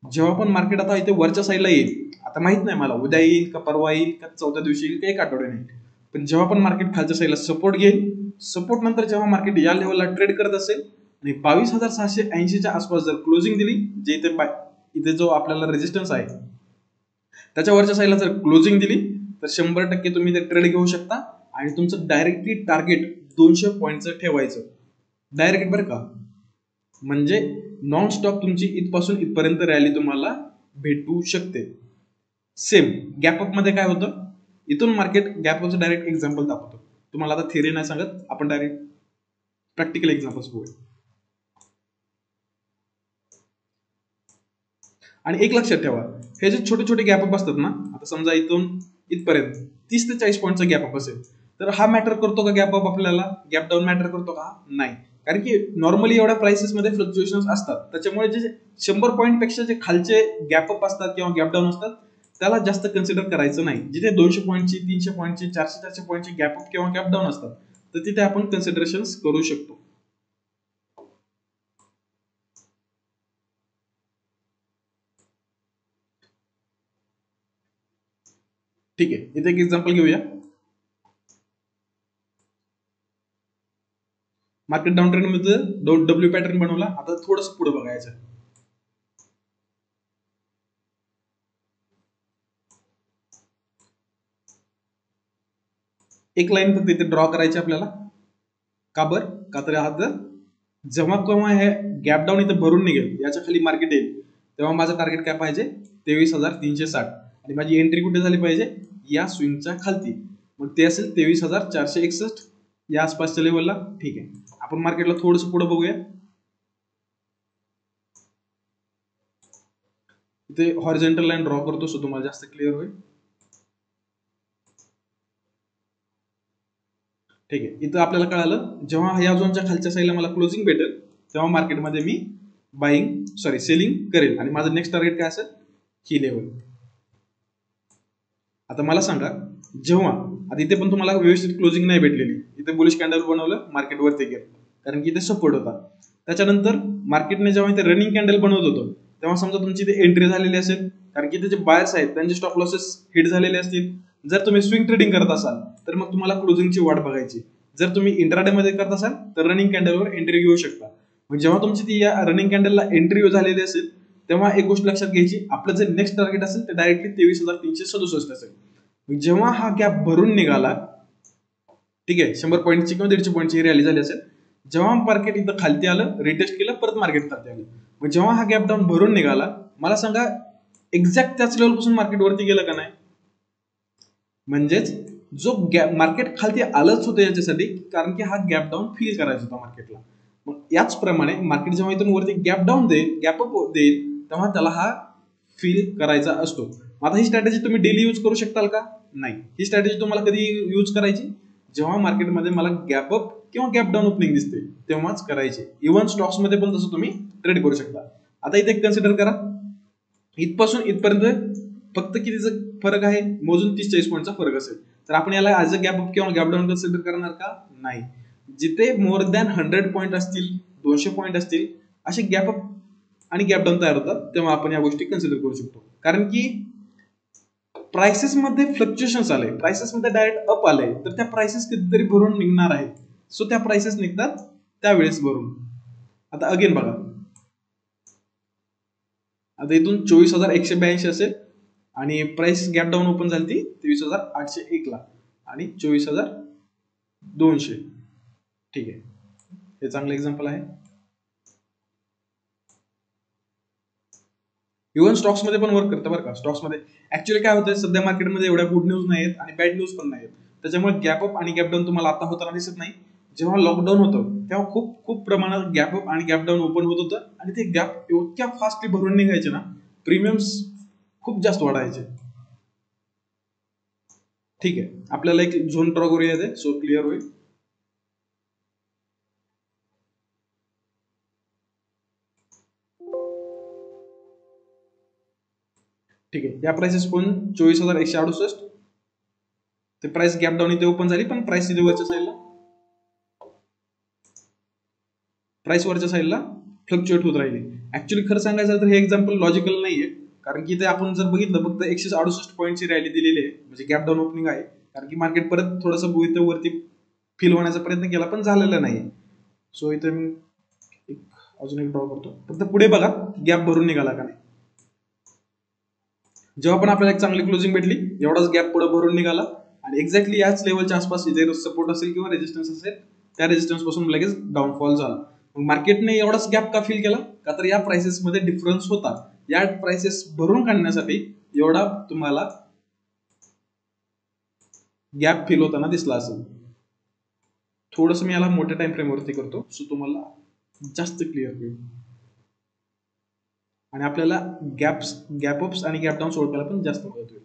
जेव्हा पण मार्केट आता इथे वरच्या साईडला येईल, आता माहित नाही मला उद्या येईल का परवा येईल का चौथ्या दिवशी येईल का एक आठवड्याने येईल, पण जेव्हा पण मार्केट खालच्या साईडला सपोर्ट घेईल, सपोर्ट नंतर जेव्हा मार्केट या लेवलला ट्रेड करत असेल आणि 22,680च्या आसपास जर क्लोजिंग दिली, जे इथे जो आपल्याला रेजिस्टन्स आहे त्याच्या वरच्या साईडला जर क्लोजिंग दिली तर 100% तुम्ही ते ट्रेड घेऊ शकता आणि तुमचं डायरेक्टली टार्गेट 200 पॉईंटचं ठेवायचं डायरेक्ट, बरं का. म्हणजे नॉन स्टॉप तुमची इथपासून इथपर्यंत रॅली तुम्हाला भेटू शकते. सेम गॅपअप मध्ये काय होतं, इथून मार्केट गॅपअपचं डायरेक्ट एक्झाम्पल दाखवतो तुम्हाला. आता थिअरी नाही सांगत, आपण डायरेक्ट प्रॅक्टिकल एक्झाम्पल्स बघूया. आणि एक लक्षात ठेवा, हे जे छोटे छोटे गॅपअप असतात ना, आता समजा इथून इथपर्यंत 30 ते 40 पॉईंटचा गॅपअप असेल तर हा मॅटर करतो का गॅपअप आपल्याला, गॅप डाऊन मॅटर करतो का? नाही. कारण की नॉर्मली एवढ्या प्राइसेस मध्ये फ्लक्च्युएशन्स असतात, त्याच्यामुळे जे 100 पॉईंट पेक्षा जे खालचे गॅपअप असतात किंवा गॅप डाऊन असतात त्याला जास्त कन्सिडर करायचं नाही. जिथे 200 पॉईंटची, 300 पॉईंटची, 400 पॉईंटची गॅपअप किंवा गॅप डाऊन असतात तर तिथे आपण कन्सिडरेशन करू शकतो. ठीक आहे, इथे एक एक्झाम्पल घेऊया. मार्केट डाऊन ट्रेंड मध्ये डब्ल्यू पॅटर्न बनवला. आता थोडस पुढे बघायचं. एक लाईन फक्त इथे ड्रॉ करायची आपल्याला. का बर? का तर आता जेव्हा केव्हा हे गॅप डाऊन इथे भरून निघेल, याच्या खाली मार्केट येईल, तेव्हा माझं टार्गेट काय पाहिजे? 23,360. आणि माझी एंट्री कुठे झाली पाहिजे? या स्विंगच्या खालती. मग ते असेल 23,461 या आसपासच्या लेवलला. ठीक आहे, आपण मार्केटला थोडस पुढे बघूया. इथे हॉरिझॉन्टल लाईन ड्रॉ करतो सो तुम्हाला जास्त क्लिअर होईल. ठीक आहे, इथं आपल्याला कळालं जेव्हा या झोनच्या खालच्या साईडला मला क्लोजिंग भेटेल, तेव्हा मार्केटमध्ये मी सेलिंग करेल आणि माझं नेक्स्ट टार्गेट काय असेल? ही लेवल. आता मला सांगा, जेव्हा आता इथे पण तुम्हाला व्यवस्थित क्लोजिंग नाही भेटलेली, इथे बुलिश कॅन्डल बनवलं, मार्केट वरती गेलं कारण की इथे सपोर्ट होता. त्याच्यानंतर मार्केटने जेव्हा इथे रनिंग कॅन्डल बनवत होतं, तेव्हा समजा तुमची इथे एंट्री झालेली असेल, कारण की इथे जे बायर्स आहेत त्यांचे स्टॉप लॉसेस हिट झालेले असतील. जर तुम्ही स्विंग ट्रेडिंग करत असाल तर मग तुम्हाला क्लोजिंगची वाट बघायची. जर तुम्ही इंट्राडे मध्ये करत असाल तर रनिंग कॅन्डलवर एंट्री घेऊ शकता. मग जेव्हा तुमची ती या रनिंग कॅन्डलला एंट्री झालेली असेल, तेव्हा एक गोष्ट लक्षात घ्यायची, आपलं जे नेक्स्ट टार्गेट असेल ते डायरेक्टली 23,367 असेल. जेव्हा हा गॅप भरून निघाला, ठीक आहे, 100 पॉईंटची किंवा 150 पॉईंटची रॅली झाली असेल, जेव्हा मार्केट इथं खालती आलं, रिटेस्ट केलं, परत मार्केट खालती आलं, मग जेव्हा हा गॅप डाऊन भरून निघाला, मला सांगा एक्झॅक्ट त्याच लेवल पासून मार्केट वरती गेलं का नाही? म्हणजेच जो गॅप मार्केट खालती आलंच होतं याच्यासाठी, कारण की हा गॅप डाऊन फील करायचा होता मार्केटला. मग याचप्रमाणे मार्केट जेव्हा इथून वरती गॅप डाऊन देईल, गॅप अप देईल, तेव्हा त्याला हा फील करायचा असतो. आता ही स्ट्रॅटेजी तुम्ही डेली यूज करू शकताल का? नाही. ही स्ट्रॅटेजी तुम्हाला कधी यूज करायची? जेव्हा मार्केटमध्ये मला गॅप अप किंवा गॅप डाऊन ओपनिंग दिसते तेव्हाच करायचे. इव्हन स्टॉक्स मध्ये पण तसं तुम्ही ट्रेड करू शकता. आता इथे कन्सिडर करा, इथपासून इथपर्यंत फक्त कितीचा फरक आहे? मोजून 30-40 पॉईंटचा फरक असेल तर आपण याला ॲज अ गॅप अप किंवा गॅप डाऊन कन्सिडर करणार का? नाही. जिथे मोर दॅन 100 पॉईंट असतील, 200 पॉईंट असतील, असे गॅप अप आणि गॅप डाऊन तयार होतात, तेव्हा आपण या गोष्टी कन्सिडर करू शकतो. कारण की प्राइसेस मध्ये फ्लक्च्युएशन आले, प्राइसेस मध्ये डायरेक्ट अप आले, तर त्या प्राइसेस कधीतरी भरून निघणार आहेत. सो त्या प्राइसेस निघतात त्यावेळेस भरून. आता अगेन बघा, आता इथून 24,182 असेल आणि प्राइस गॅप डाऊन ओपन झाली ती 23,801 ला आणि 24,200. ठीक आहे, हे चांगलं एक्झाम्पल आहे. इव्हन स्टॉक्स मध्ये पण वर्क करतं बरं का. स्टॉक्स मध्ये ऍक्च्युअली काय होतं, सध्या मार्केटमध्ये एवढ्या गुड न्यूज नाहीत आणि बॅड न्यूज पण नाहीत, त्याच्यामुळे गॅप अप आणि गॅप डाऊन तुम्हाला आता होताना दिसत नाही. जेव्हा लॉकडाऊन होतं तेव्हा खूप खूप प्रमाणात गॅप अप आणि गॅप डाऊन ओपन होत होतं आणि ते गॅप इतक्या फास्टली भरून निघायचे ना, प्रीमियम्स खूप जास्त वाढायचे. ठीक आहे, आपल्याला एक झोन ड्रॉ करूया ते सो क्लिअर होईल. ठीक आहे, या प्राइसेस पण 24,168, ते प्राइस गॅप डाऊन इथे ओपन झाली, पण प्राइस इथे वरच्या साईडला, प्राइस वरच्या साईडला फ्लक्च्युएट होत राहिली. ऍक्च्युअली खरं सांगायचं तर हे एक्झाम्पल लॉजिकल नाहीये, कारण की ते आपण जर बघितलं फक्त 168 पॉईंटची रॅली दिलेली आहे, म्हणजे गॅप डाऊन ओपनिंग आहे, कारण की मार्केट परत थोडंसं इथं वरती फील होण्याचा प्रयत्न केला पण झालेला नाही. सो इथे मी अजून एक ड्रॉ करतो, फक्त पुढे बघा गॅप भरून निघाला का नाही. जेव्हा पण आपल्याला एक चांगली क्लोजिंग भेटली, एवढाच गॅप पुढे भरून निघाला आणि एक्झॅक्टली याच लेवलच्या आसपास जे सपोर्ट असेल किंवा रेजिस्टन्स असेल, त्या रेजिस्टन्स पासून लगेच डाऊनफॉल झाला. मग मार्केटने एवढाच गॅप का फील केला? का तर या प्राइसेस मध्ये डिफरन्स होता. या प्राइसेस भरून काढण्यासाठी एवढा तुम्हाला गॅप फील होताना दिसला असेल. थोडंसं मी याला मोठ्या टाइम फ्रेम वरती करतो सो तुम्हाला जास्त क्लिअर होईल आणि आपल्याला गॅप अप्स आणि गॅप डाऊन ओळखायला पण जास्त मदत होईल.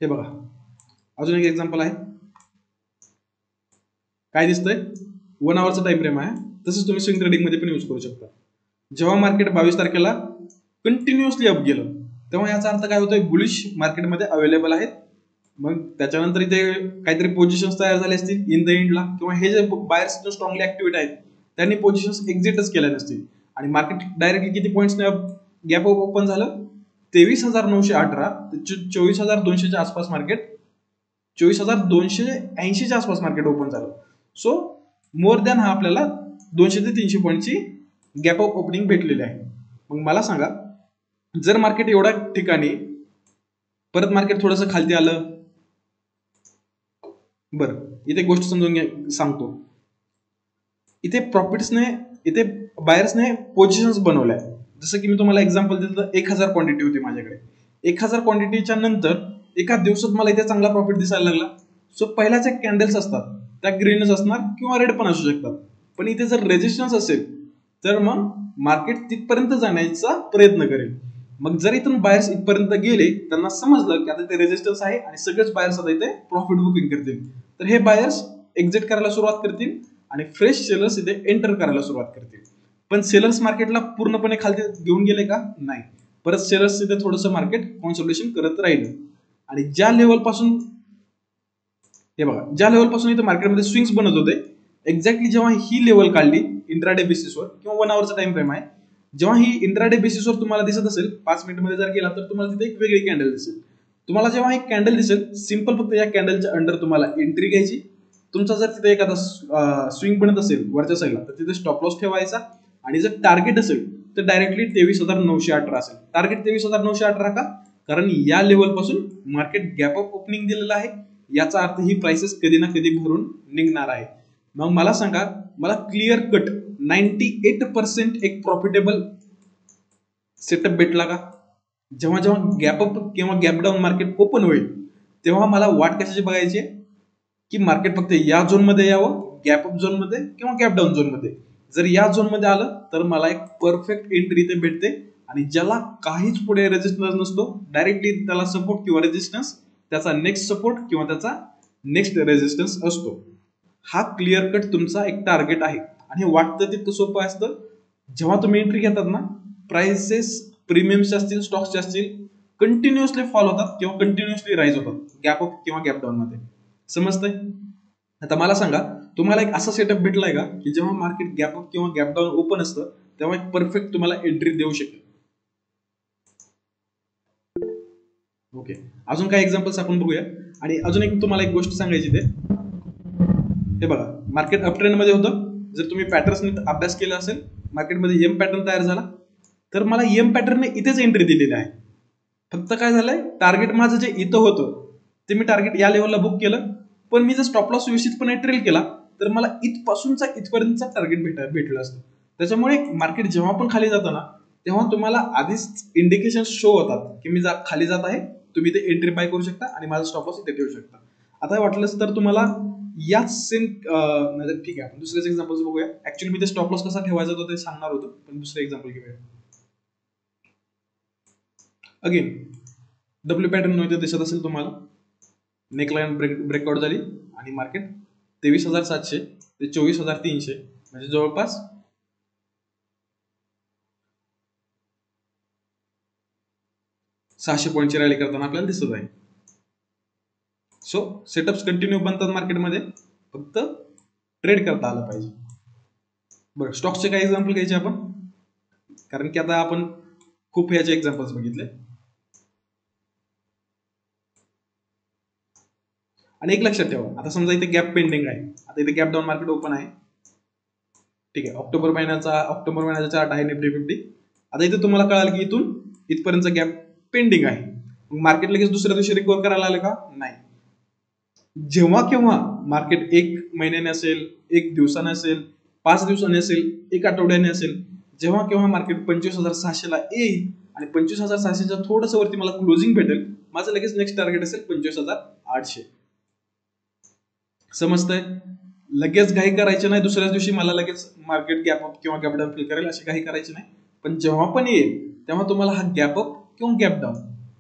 हे बघा, अजून एक एक्झाम्पल आहे. काय दिसतंय? 1 आवरचा टाइम फ्रेम आहे. तसंच तुम्ही स्विंग ट्रेडिंग मध्ये पण यूज करू शकता. जेव्हा मार्केट 22 तारखेला कंटिन्युअसली अप गेलं, तेव्हा याचा अर्थ काय होतोय? बुलिश मार्केटमध्ये अवेलेबल आहेत. मग त्याच्यानंतर इथे काहीतरी पोझिशन्स तयार झाले असतील इन द एंडला, किंवा हे जे बायर्स जो स्ट्रॉंगली ऍक्टिव्हेट आहेत त्यांनी पोझिशन्स एक्झिटच केल्या नसतील आणि मार्केट डायरेक्टली किती पॉईंट्सने गॅप अप ओपन झालं 23,918 ते 24,200च्या आसपास मार्केट, 24,280च्या आसपास मार्केट ओपन झालं. सो मोर दॅन हा आपल्याला 200 ते 300 पॉईंटची गॅप अप ओपनिंग भेटलेली आहे. मग मला सांगा, जर मार्केट एवढ्या ठिकाणी परत मार्केट थोडंसं खालती आलं, बरं इथे गोष्ट समजून सांगतो. इथे प्रॉफिट्सने, इथे बायर्सने पोझिशन्स बनवल्या. जसं की मी तुम्हाला एक्झाम्पल दिलं, 1,000 क्वांटिटी होती माझ्याकडे. 1,000 क्वांटिटीच्या नंतर एका दिवसात मला इथे चांगला प्रॉफिट दिसायला लागला. सो पहिल्या ज्या कॅन्डल्स असतात त्या ग्रीनच असणार किंवा रेड पण असू शकतात. पण इथे जर रेजिस्टन्स असेल तर मग मार्केट तिथपर्यंत जाण्याचा प्रयत्न करेल. मग जर इथून बायर्स इथपर्यंत गेले, त्यांना समजलं की आता इथे रेजिस्टन्स आहे आणि सगळेच बायर्स आता इथे प्रॉफिट बुकिंग करतील, तर हे बायर्स एक्झिट करायला सुरुवात करतील आणि फ्रेश सेलर्स इथे एंटर करायला सुरुवात करतील. पण सेलर्स मार्केटला पूर्णपणे खाली घेऊन गेले का? नाही. परत सेलर्स इथे थोडंसं मार्केट कॉन्सोलिडेशन करत राहिलं आणि ज्या लेवल पासून, हे बघा, ज्या लेवल पासून इथे मार्केटमध्ये स्विंग्स बनत होते, एक्झॅक्टली जेव्हा ही लेवल काढली इंट्राडे बेसिसवर किंवा 1 आवरचा टाइम फ्रेम आहे, जेव्हा ही इंट्राडे बेसिसवर तुम्हाला दिसत असेल, 5 मिनिटमध्ये जर गेला तर तुम्हाला तिथे एक वेगळी कॅन्डल दिसेल. तुम्हाला जेव्हा एक कॅन्डल दिसेल, सिंपल फक्त या कॅन्डलच्या अंडर तुम्हाला एंट्री घ्यायची. तुमचा जर तिथे एखादा स्विंग बनत असेल वरच्या साईडला, तर तिथे स्टॉप लॉस ठेवायचा आणि जर टार्गेट असेल तर डायरेक्टली 23,918 असेल. टार्गेट 23,918 का? कारण या लेवल पासून मार्केट गॅप अप ओपनिंग दिलेलं आहे. याचा अर्थ ही प्राइसेस कधी ना कधी भरून निघणार आहे. मग मला सांगा, मला क्लिअर कट 98% एक प्रॉफिटेबल सेटअप भेटला का? जेव्हा जेव्हा गॅप अप किंवा गॅप डाऊन मार्केट ओपन होईल, तेव्हा मला वाट कशाची बघायची की मार्केट फक्त या झोन मध्ये यावं, गॅप अप झोन मध्ये किंवा गॅप डाऊन झोन मध्ये. जर या झोन मध्ये आलं तर मला एक परफेक्ट एंट्री इथे भेटते आणि ज्याला काहीच पुढे रेजिस्टन्स नसतो, डायरेक्टली त्याला सपोर्ट किंवा रेजिस्टन्स, त्याचा नेक्स्ट सपोर्ट किंवा त्याचा नेक्स्ट रेजिस्टन्स असतो. हा क्लिअर कट तुमचा एक टार्गेट आहे. आणि हे वाटतं तितकं सोपं असतं. जेव्हा तुम्ही एंट्री घेतात ना, प्राइसेस प्रीमियम्स असतील, स्टॉक्स असतील, कंटिन्युअसली फॉल होतात किंवा कंटिन्युअसली राईज होतात गॅप अप किंवा गॅप डाऊन मध्ये. समजतंय? आता मला सांगा, तुम्हाला एक असा सेटअप भेटलाय का की जेव्हा मार्केट गॅप अप किंवा गॅप डाऊन ओपन असतं, तेव्हा एक परफेक्ट तुम्हाला एंट्री देऊ शकेल? ओके, अजून काही एक्झाम्पल्स आपण बघूया. आणि अजून एक तुम्हाला एक गोष्ट सांगायची ते, हे बघा, मार्केट अप ट्रेंड मध्ये होतं. जर तुम्ही पॅटर्न्सने अभ्यास केला असेल, मार्केटमध्ये एम पॅटर्न तयार झाला, तर मला एम पॅटर्नने इथेच एंट्री दिलेली आहे. फक्त काय झालंय, टार्गेट माझं जे इथं होतं ते मी टार्गेट या लेवलला बुक केलं, पण मी जर स्टॉप लॉस व्यवस्थितपणे ट्रेल केला तर मला इथपासूनचा इथपर्यंतचा टार्गेट भेटलं असतं. त्याच्यामुळे मार्केट जेव्हा पण खाली जातं ना, तेव्हा तुम्हाला आधीच इंडिकेशन शो होतात की मी खाली जात आहे, तुम्ही इथे एंट्री बाय करू शकता आणि माझा स्टॉप लॉस इथे ठेवू शकता. आता वाटलंच तर तुम्हाला याच सेम, ठीक आहे, आपण दुसरेच एक्झाम्पल्स बघूया. ऍक्च्युअली मी ते स्टॉप लॉस कसा ठेवायचा होता ते सांगणार होतो, पण दुसरे एक्झाम्पल घेऊया. अगेन डब्ल्यू पॅटर्न नव्हते दिसत असेल तुम्हाला, नेकलाईन ब्रेकआउट झाली आणि मार्केट 23,700 ते 24,300, म्हणजे जवळपास 600 पॉईंटची रॅली करताना आपल्याला दिसत आहे. सो सेटअप्स कंटिन्यू बनतात मार्केटमध्ये, फक्त ट्रेड करता आलं पाहिजे. बरं, स्टॉक्सचे काही एक्झाम्पल घ्यायचे आपण, कारण की आता आपण खूप याचे एक्झाम्पल्स बघितले. आणि एक लक्षात ठेवा, आता समजा इथे गॅप पेंडिंग आहे, आता इथे गॅप डाऊन मार्केट ओपन आहे, ठीक आहे, ऑक्टोबर महिन्याचा चार्ट आहे निफ्टी 50. आता इथे तुम्हाला कळाल की इथून इथपर्यंत गॅप पेंडिंग आहे. मग मार्केट लगेच दुसऱ्या दिवशी रिकव्हर करायला आलं का? नाही. जेव्हा केव्हा मार्केट 1 महिन्याने असेल, 1 दिवसाने असेल, 5 दिवसाने असेल, 1 आठवड्याने असेल, जेव्हा केव्हा मार्केट 25,600 ला येईल आणि 25,600च्या थोडस वरती मला क्लोजिंग भेटेल, माझं लगेच नेक्स्ट टार्गेट असेल 25,800. समजतंय? लगेच घाई करायची नाही, दुसऱ्याच दिवशी मला लगेच मार्केट गॅप अप किंवा गॅप डाऊन फील करेल अशी घाई करायची नाही. पण जेव्हा पण येईल तेव्हा तुम्हाला हा गॅप अप किंवा गॅप डाऊन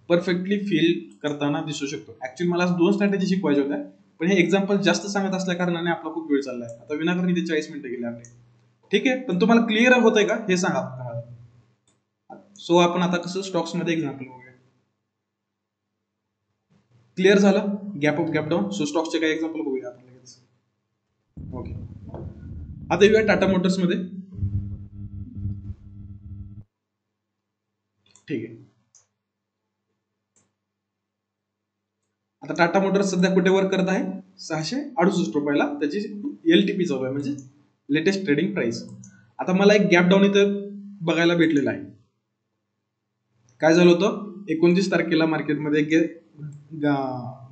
परफेक्टली फील करताना दिसू शकतो. ऍक्च्युअली मला 2 स्ट्रॅटेजी शिकवायच्या होत्या, पण हे एक्झाम्पल जास्त सांगत असल्या कारणाने आपला खूप वेळ चाललाय. आता विनाकारण इथे 40 मिनिटं गेले आपले. ठीक आहे, पण तुम्हाला क्लिअर होतंय का हे सांगा. सो आपण आता कसं स्टॉक्स मध्ये एक्झाम्पल बघूया. क्लिअर झालं gap up gap down. So स्टॉक्सचे काही एक्झाम्पल बघूया आपण लगेच. ओके, आता येऊया टाटा मोटर्स मध्ये. ठीक आहे. आता टाटा मोटर्स सध्या कुठे वर्क करत आहे? 668 रुपयाला त्याची LTP चालू आहे, म्हणजे लेटेस्ट ट्रेडिंग प्राइस. आता मला एक गॅप डाऊन इथं बघायला भेटलेला आहे. काय झालं होतं 29 तारखेला मार्केटमध्ये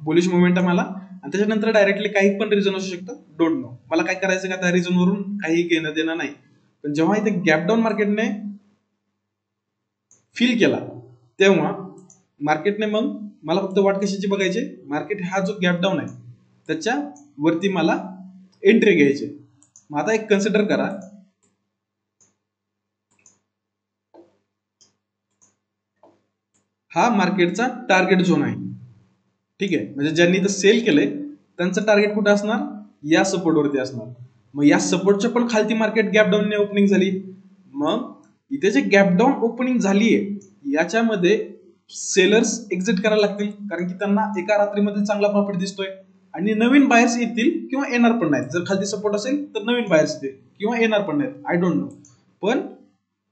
बुलिश मोमेंटम आला आणि त्याच्यानंतर डायरेक्टली काही पण रिझन असू शकतं, डोंट नो. मला काय करायचं का त्या रिझन वरून काही घेणं देणं नाही. पण जेव्हा इथे गॅप डाऊन मार्केटने फील केला तेव्हा मार्केटने मग मला फक्त वाट कशाची बघायची, मार्केट हा जो गॅप डाऊन आहे त्याच्या वरती मला एंट्री घ्यायची. मग आता एक कन्सिडर करा, हा मार्केटचा टार्गेट झोन आहे. ठीक आहे, म्हणजे ज्यांनी इथं सेल केलंय त्यांचं टार्गेट कुठे असणार? या सपोर्ट वरती असणार. मग या सपोर्टच्या पण खालती मार्केट गॅप डाऊनने ओपनिंग झाली. मग इथे जे गॅप डाऊन ओपनिंग झालीये याच्यामध्ये सेलर्स एक्झिट करायला लागतील, कारण की त्यांना एका रात्रीमध्ये चांगला प्रॉफिट दिसतोय आणि नवीन बायर्स येतील किंवा येणार पण नाहीत. जर खालती सपोर्ट असेल तर नवीन बायर्स येतील किंवा येणार पण नाहीत, आय डोंट नो. पण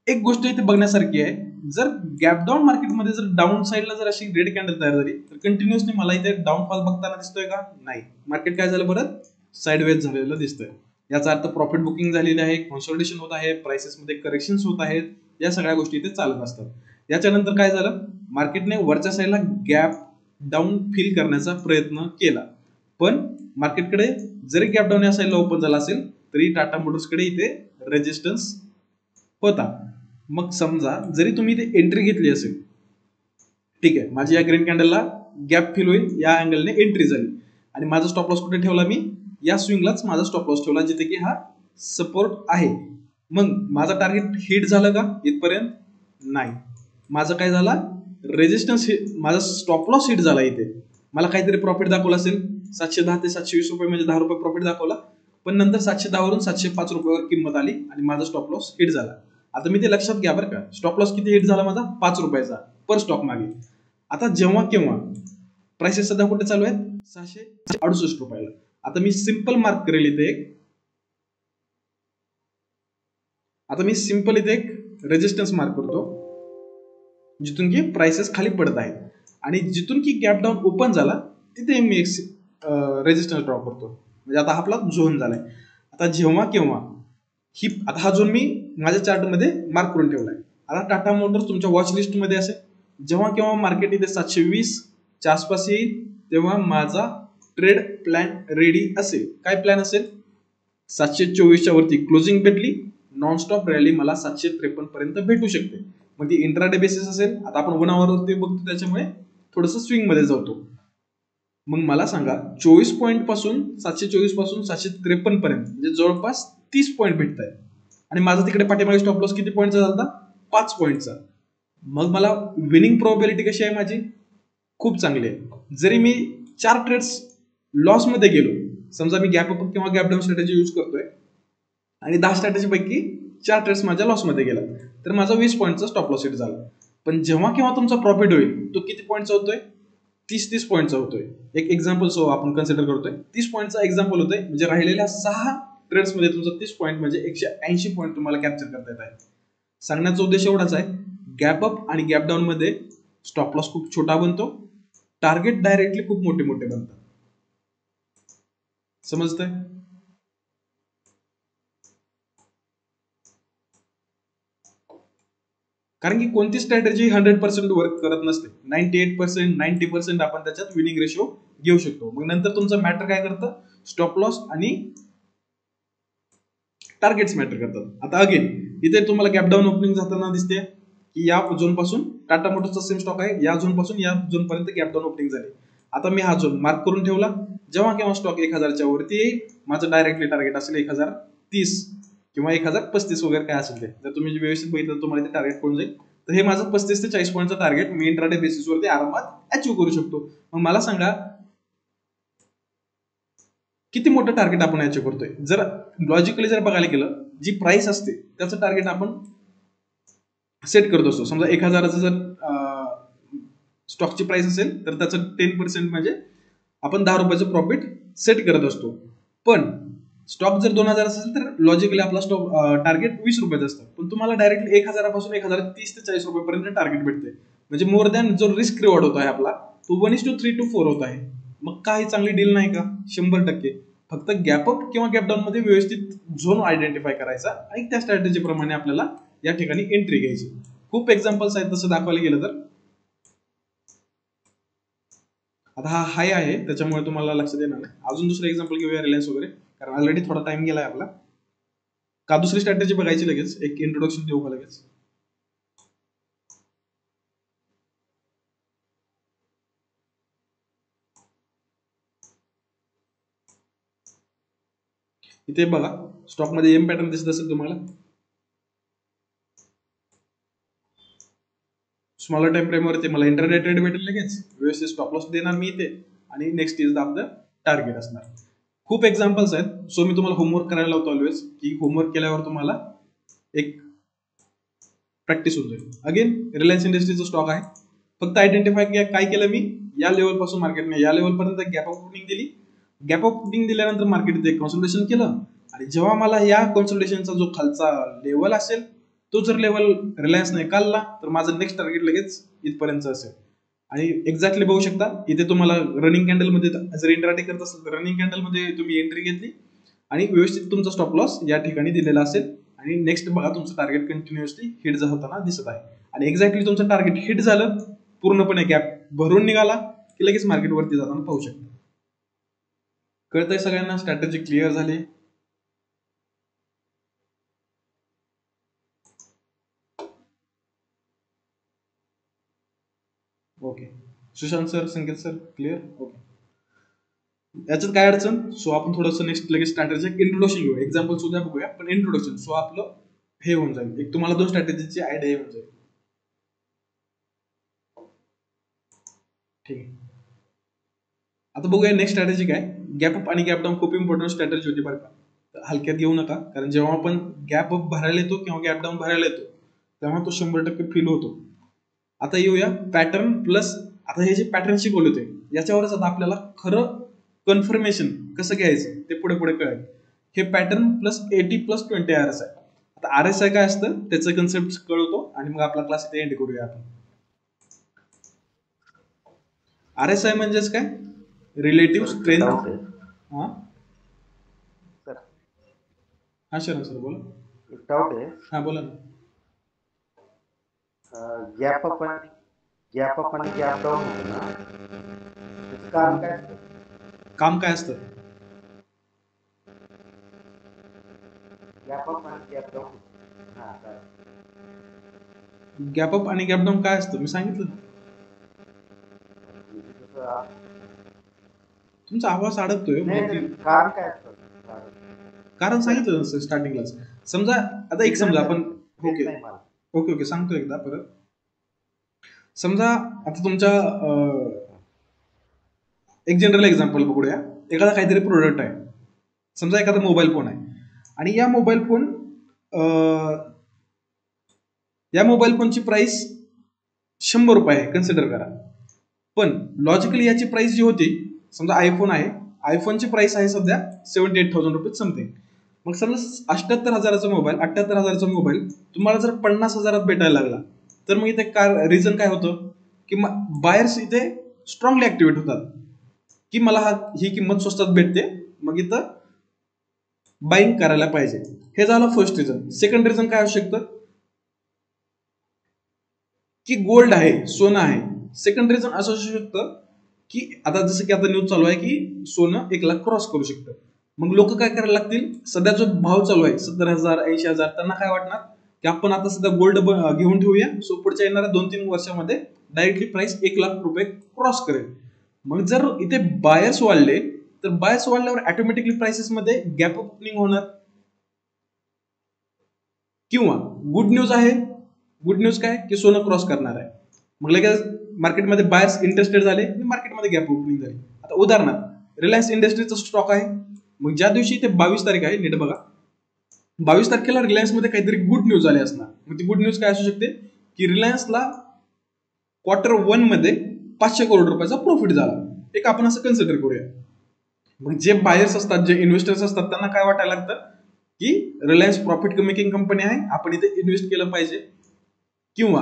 एक गोष्ट इथे बघण्यासारखी आहे, जर गॅप डाऊन मार्केटमध्ये जर डाऊन साईडला जर अशी रेड कॅन्डल तयार झाली तर कंटिन्युअसली मला इथे डाऊनफॉल बघताना दिसतोय का? नाही. मार्केट काय झालं परत साइडवेज झालेलं दिसतंय. याचा अर्थ प्रॉफिट बुकिंग झालेली आहे, कन्सोलिडेशन होत आहे, प्राइसेस मध्ये करेक्शन्स होत आहेत, या सगळ्या गोष्टी इथे चालत असतात. याच्यानंतर काय झालं, मार्केटने वरच्या साईडला गॅप डाऊन फील करण्याचा प्रयत्न केला, पण मार्केटकडे जरी गॅप डाऊन या साईडला ओपन झाला असेल तरी टाटा मोटर्सकडे इथे रेजिस्टन्स होता. मग समजा जरी तुम्ही इथे एंट्री घेतली असेल, ठीक आहे, माझी या ग्रीन कॅन्डलला गॅप फील होईल, या अँगलने एंट्री झाली आणि माझा स्टॉप लॉस कुठे ठेवला मी? या स्विंगलाच माझा स्टॉप लॉस ठेवला, जिथे की हा सपोर्ट आहे. मग माझा टार्गेट हिट झालं का इथपर्यंत? नाही. माझं काय झाला, रेजिस्टन्स, माझा स्टॉप लॉस हिट झाला. इथे मला काहीतरी प्रॉफिट दाखवला असेल, 710 ते 720 रुपये, म्हणजे 10 रुपये प्रॉफिट दाखवला, पण नंतर 710 वरून 705 रुपयावर किंमत आली आणि माझा स्टॉप लॉस हिट झाला. आता मी ते लक्षात घ्या बरं का, स्टॉप लॉस किती हिट झाला माझा? 5 रुपयाचा पर स्टॉक मागे. आता जेव्हा केव्हा प्राइसेस सध्या कुठे चालू आहेत? 668 रुपयाला. आता मी सिंपल मार्क करेल इथे एक, आता मी सिंपल इथे एक रेजिस्टन्स मार्क करतो, जिथून की प्राइसेस खाली पडत आहेत आणि जिथून की गॅप डाऊन ओपन झाला तिथे मी एक रेजिस्टन्स ड्रॉ करतो. म्हणजे आता आपला झोन झालाय. आता जेव्हा केव्हा ही, आता हा झोन मी माझ्या चार्टमध्ये मार्क करून ठेवलाय. आता टाटा मोटर्स तुमच्या वॉच लिस्ट मध्ये असेल, जेव्हा केव्हा मार्केट इथे 720 च्या आसपास येईल तेव्हा माझा ट्रेड प्लॅन रेडी असेल. काय प्लॅन असेल? 724 च्या वरती क्लोजिंग भेटली, नॉनस्टॉप रॅली मला 753 पर्यंत भेटू शकते. मग ती इंट्राडे बेसिस असेल, आता आपण 1 आवर वरती बघतो त्याच्यामुळे थोडंसं स्विंग मध्ये जातो. मग मला सांगा 24 पॉईंट पासून 724 पासून 753 पर्यंत म्हणजे जवळपास 30 पॉईंट भेटत आहेत आणि माझा तिकडे पाठीमागे स्टॉप लॉस किती पॉईंटचा झाला? 5 पॉईंटचा. मग मला विनिंग प्रोबॅबिलिटी कशी आहे माझी? खूप चांगली आहे. जरी मी 4 ट्रेड्स लॉस मध्ये गेलो, समजा मी गॅप अप किंवा गॅप डाऊन स्ट्रॅटेजी यूज करतोय आणि 10 स्ट्रॅटेजी पैकी 4 ट्रेड्स माझ्या लॉस मध्ये गेला तर माझा 20 पॉईंटचा स्टॉप लॉस हिट झाला. पण जेव्हा केव्हा तुमचा प्रॉफिट होईल तो किती पॉईंटचा होतोय? 30 पॉईंटचा होतोय. एक एक्झाम्पल सो आपण कन्सिडर करतोय 30 पॉईंटचा एक्झाम्पल होतोय, म्हणजे राहिलेल्या 6 ट्रेड्स मध्ये तुमचा 30 पॉईंट म्हणजे 180 पॉईंट तुम्हाला कॅप्चर करता येत आहे. सांगण्याचा उद्देश एवढाच आहे, गॅप अप आणि गॅप डाऊन मध्ये स्टॉप लॉस खूप छोटा बनतो, टार्गेट डायरेक्टली खूप मोठे मोठे बनतात. समजतंय? कारण की कोणती स्ट्रॅटेजी 100% वर्क करत नसते. 98%, 90% आपण त्याच्यात विनिंग रेशो घेऊ शकतो. मग नंतर तुमचं मॅटर काय करतं? स्टॉप लॉस आणि टार्गेट्स मॅटर करतात. आता अगेन इथे तुम्हाला गॅप डाऊन ओपनिंग जाताना दिसते की या झोन पासून टाटा मोटर्सचा सेम स्टॉक आहे, या झोन पासून या झोन पर्यंत गॅप डाऊन ओपनिंग झाली. आता मी हा झोन मार्क करून ठेवला, जेव्हा केव्हा स्टॉक 1000च्या वरती येईल माझं डायरेक्टली टार्गेट असेल 1030 किंवा 1035 वगैरे काय असेल ते. जर तुम्ही व्यवस्थित बघितलं तुम्हाला ते टार्गेट कोण जाईल, तर हे माझं 35 ते 40 पॉईंटचं टार्गेट मी इंट्राडे बेसिसवरती आरामात अचीव्ह करू शकतो. मग मला सांगा किती मोठं टार्गेट आपण अचीव्ह करतोय? जर लॉजिकली जर बघायला गेलं, जी प्राइस असते त्याचं टार्गेट आपण सेट करत असतो. समजा 1000चं जर स्टॉकची प्राइस असेल तर त्याचं 10% म्हणजे आपण 10 रुपयाचं प्रॉफिट सेट करत असतो. पण स्टॉक जर 2000 असेल तर लॉजिकली आपला स्टॉक टार्गेट 20 रुपयाचं असतं, पण तुम्हाला डायरेक्टली 1000 पासून 1030 ते 40 रुपयापर्यंत टार्गेट भेटते. म्हणजे मोर दॅन जो रिस्क रिवॉर्ड होत आहे आपला तो 1:3 to 4 होत आहे. मग काही चांगली डील नाही का? 100%. फक्त गॅप अप किंवा गॅप डाऊन मध्ये व्यवस्थित झोन आयडेंटिफाय करायचा आणि त्या स्ट्रॅटेजी प्रमाणे आपल्याला या ठिकाणी एंट्री घ्यायची. खूप एक्झाम्पल्स आहेत तसं दाखवायला गेलं तर. आता हा हाय आहे त्याच्यामुळे तुम्हाला लक्षात येणार नाही. अजून दुसरं एक्झाम्पल घेऊया रिलायन्स वगैरे, कारण ऑलरेडी थोडा टाइम गेलाय आपला. का दुसरी स्ट्रॅटेजी बघायची लगेच, एक इंट्रोडक्शन देऊ का लगेच? इथे बघा स्टॉक मध्ये एम पॅटर्न दिसत असेल तुम्हाला. स्मॉलर टाइम फ्रेम वरती मला इंटरडे ट्रेड भेटेल लगेच, व्यवस्थित स्टॉप लॉस देणार मी इथे आणि नेक्स्ट इज द टार्गेट असणार. खूप एक्झाम्पल्स आहेत. सो मी तुम्हाला होमवर्क करायला लावतो ऑलवेज, की होमवर्क केल्यावर तुम्हाला एक प्रॅक्टिस होऊन जाईल. अगेन रिलायन्स इंडस्ट्रीचा स्टॉक आहे. फक्त आयडेंटिफाय काय केलं मी, या लेवल पासून मार्केटने या लेवल पर्यंत गॅप अप ओपनिंग दिली. गॅप अप ओपनिंग दिल्यानंतर मार्केट इथे कन्सल्टेशन केलं आणि जेव्हा मला या कन्सल्टेशनचा जो खालचा लेवल असेल तो जर लेवल रिलायन्सने काढला तर माझं नेक्स्ट टार्गेट लगेच इथपर्यंत असेल. आणि एक्झॅक्टली बघू शकता इथे तुम्हाला रनिंग कॅन्डल मध्ये जर इंट्राडे करत असेल तर रनिंग कॅन्डल मध्ये तुम्ही एंट्री घेतली आणि व्यवस्थित तुमचा स्टॉप लॉस या ठिकाणी दिलेला असेल आणि नेक्स्ट बघा तुमचं टार्गेट कंटिन्युअसली हिट होताना दिसत आहे. आणि एक्झॅक्टली तुमचं टार्गेट हिट झालं, पूर्णपणे गॅप भरून निघाला की लगेच मार्केट वरती जाताना पाहू शकता. कळतंय सगळ्यांना? स्ट्रॅटेजी क्लिअर झाली? ओके. सुशांत सर, संकेत सर, क्लिअर? ओके. याच्यात काय अडचण? सो आपण थोडंसं नेक्स्ट लगेच स्ट्रॅटेजी इंट्रोडक्शन घेऊ, एक्झाम्पल सुद्धा बघूया, पण इंट्रोडक्शन सो आपलं हे होऊन जाईल, एक तुम्हाला 2 स्ट्रॅटेजीची आयडिया येऊन जाईल. ठीक आहे. आता बघूया नेक्स्ट स्ट्रॅटेजी काय. गॅप अप आणि गॅप डाऊन खूप इम्पॉर्टंट स्ट्रॅटेजी होती बरं का, हलक्यात घेऊ नका, कारण जेव्हा आपण गॅप अप भरायला येतो किंवा गॅप डाऊन भरायला येतो तेव्हा तो 100% फील होतो. आता येऊया पॅटर्न प्लस. आता हे जे पॅटर्न शिकवले होते याच्यावरच आता आपल्याला खरं कन्फर्मेशन कसं घ्यायचं ते पुढे पुढे कळेल. हे पॅटर्न प्लस 80+20 RSI आहे. आता RSI काय असतं त्याचं कन्सेप्ट कळवतो आणि मग आपला क्लास इथे एंड करूया आपण. RSI म्हणजेच काय? Relative strength. हा हा सर बोला. डाउट आहे. हा बोला ना. गॅप अप आणि गॅप डाऊन होतं ना, त्याचं कारण काय असतं? काम काय असतं? गॅप अप आणि गॅप डाऊन. गॅप अप आणि गॅप डाऊन काय असतं मी सांगितलं. तुमचा आवाज अडकतोय. कारण काय असतं? कारण सांगितलं सर स्टार्टिंगलाच. समजा आता एक समजा आपण ओके ओके ओके सांगतो एकदा परत. समजा आता तुमच्या एक जनरल एक्झाम्पल बघूया. एखादा काहीतरी प्रोडक्ट आहे, समजा एखादा मोबाईल फोन आहे आणि या मोबाईल फोनची प्राइस 100 रुपये आहे कन्सिडर करा. पण लॉजिकली याची प्राइस जी होती, समजा आयफोन आहे, आयफोनची प्राइस आहे सध्या 78,000 रुपये समथिंग. मग समजा 78,000चा मोबाईल तुम्हाला जर 50,000 भेटायला लागला तर मग इथे रिझन काय होतं की बायर्स इथे स्ट्रॉंगली ऍक्टिव्हेट होतात की मला ही किंमत स्वस्तात भेटते, मग इथं बाईंग करायला पाहिजे. हे झालं फर्स्ट रिझन. सेकंड रिझन काय असू शकतं की गोल्ड आहे, सोनं आहे. सेकंड रिझन असं असू शकतं की आता जसं की आता न्यूज चालू आहे की सोनं 1 लाख क्रॉस करू शकतं. मग लोक काय करायला लागतील, सध्या जो भाव चालू आहे 70,000 80,000, त्यांना काय वाटणार की आपण आता सध्या गोल्ड घेऊन ठेवूया, सो पुढच्या येणाऱ्या 2-3 वर्षामध्ये डायरेक्टली प्राइस 1 लाख रुपये क्रॉस करेल. मग जर इथे बायर्स वाढले तर बायर्स वाढल्यावर ऑटोमॅटिकली प्राइसेस मध्ये गॅप ओपनिंग होणार. किंवा गुड न्यूज आहे, गुड न्यूज काय की सोनं क्रॉस करणार आहे, मग लगेच मार्केटमध्ये बायर्स इंटरेस्टेड झाले आणि मार्केटमध्ये गॅप ओपनिंग झाली. आता उदाहरणार्थ रिलायन्स इंडस्ट्रीजचा स्टॉक आहे, मग ज्या दिवशी ते 22 तारीख आहे, नीट बघा, 22 तारखेला रिलायन्स मध्ये काहीतरी गुड न्यूज आली असणार. मग ती गुड न्यूज काय असू शकते की रिलायन्सला Q1 मध्ये 500 करोड रुपयाचा प्रॉफिट झाला, एक आपण असं कन्सिडर करूया. मग जे बायर्स असतात, जे इन्व्हेस्टर्स असतात, त्यांना काय वाटायला लागतं की रिलायन्स प्रॉफिट मेकिंग कंपनी आहे, आपण इथे इन्व्हेस्ट केलं पाहिजे. किंवा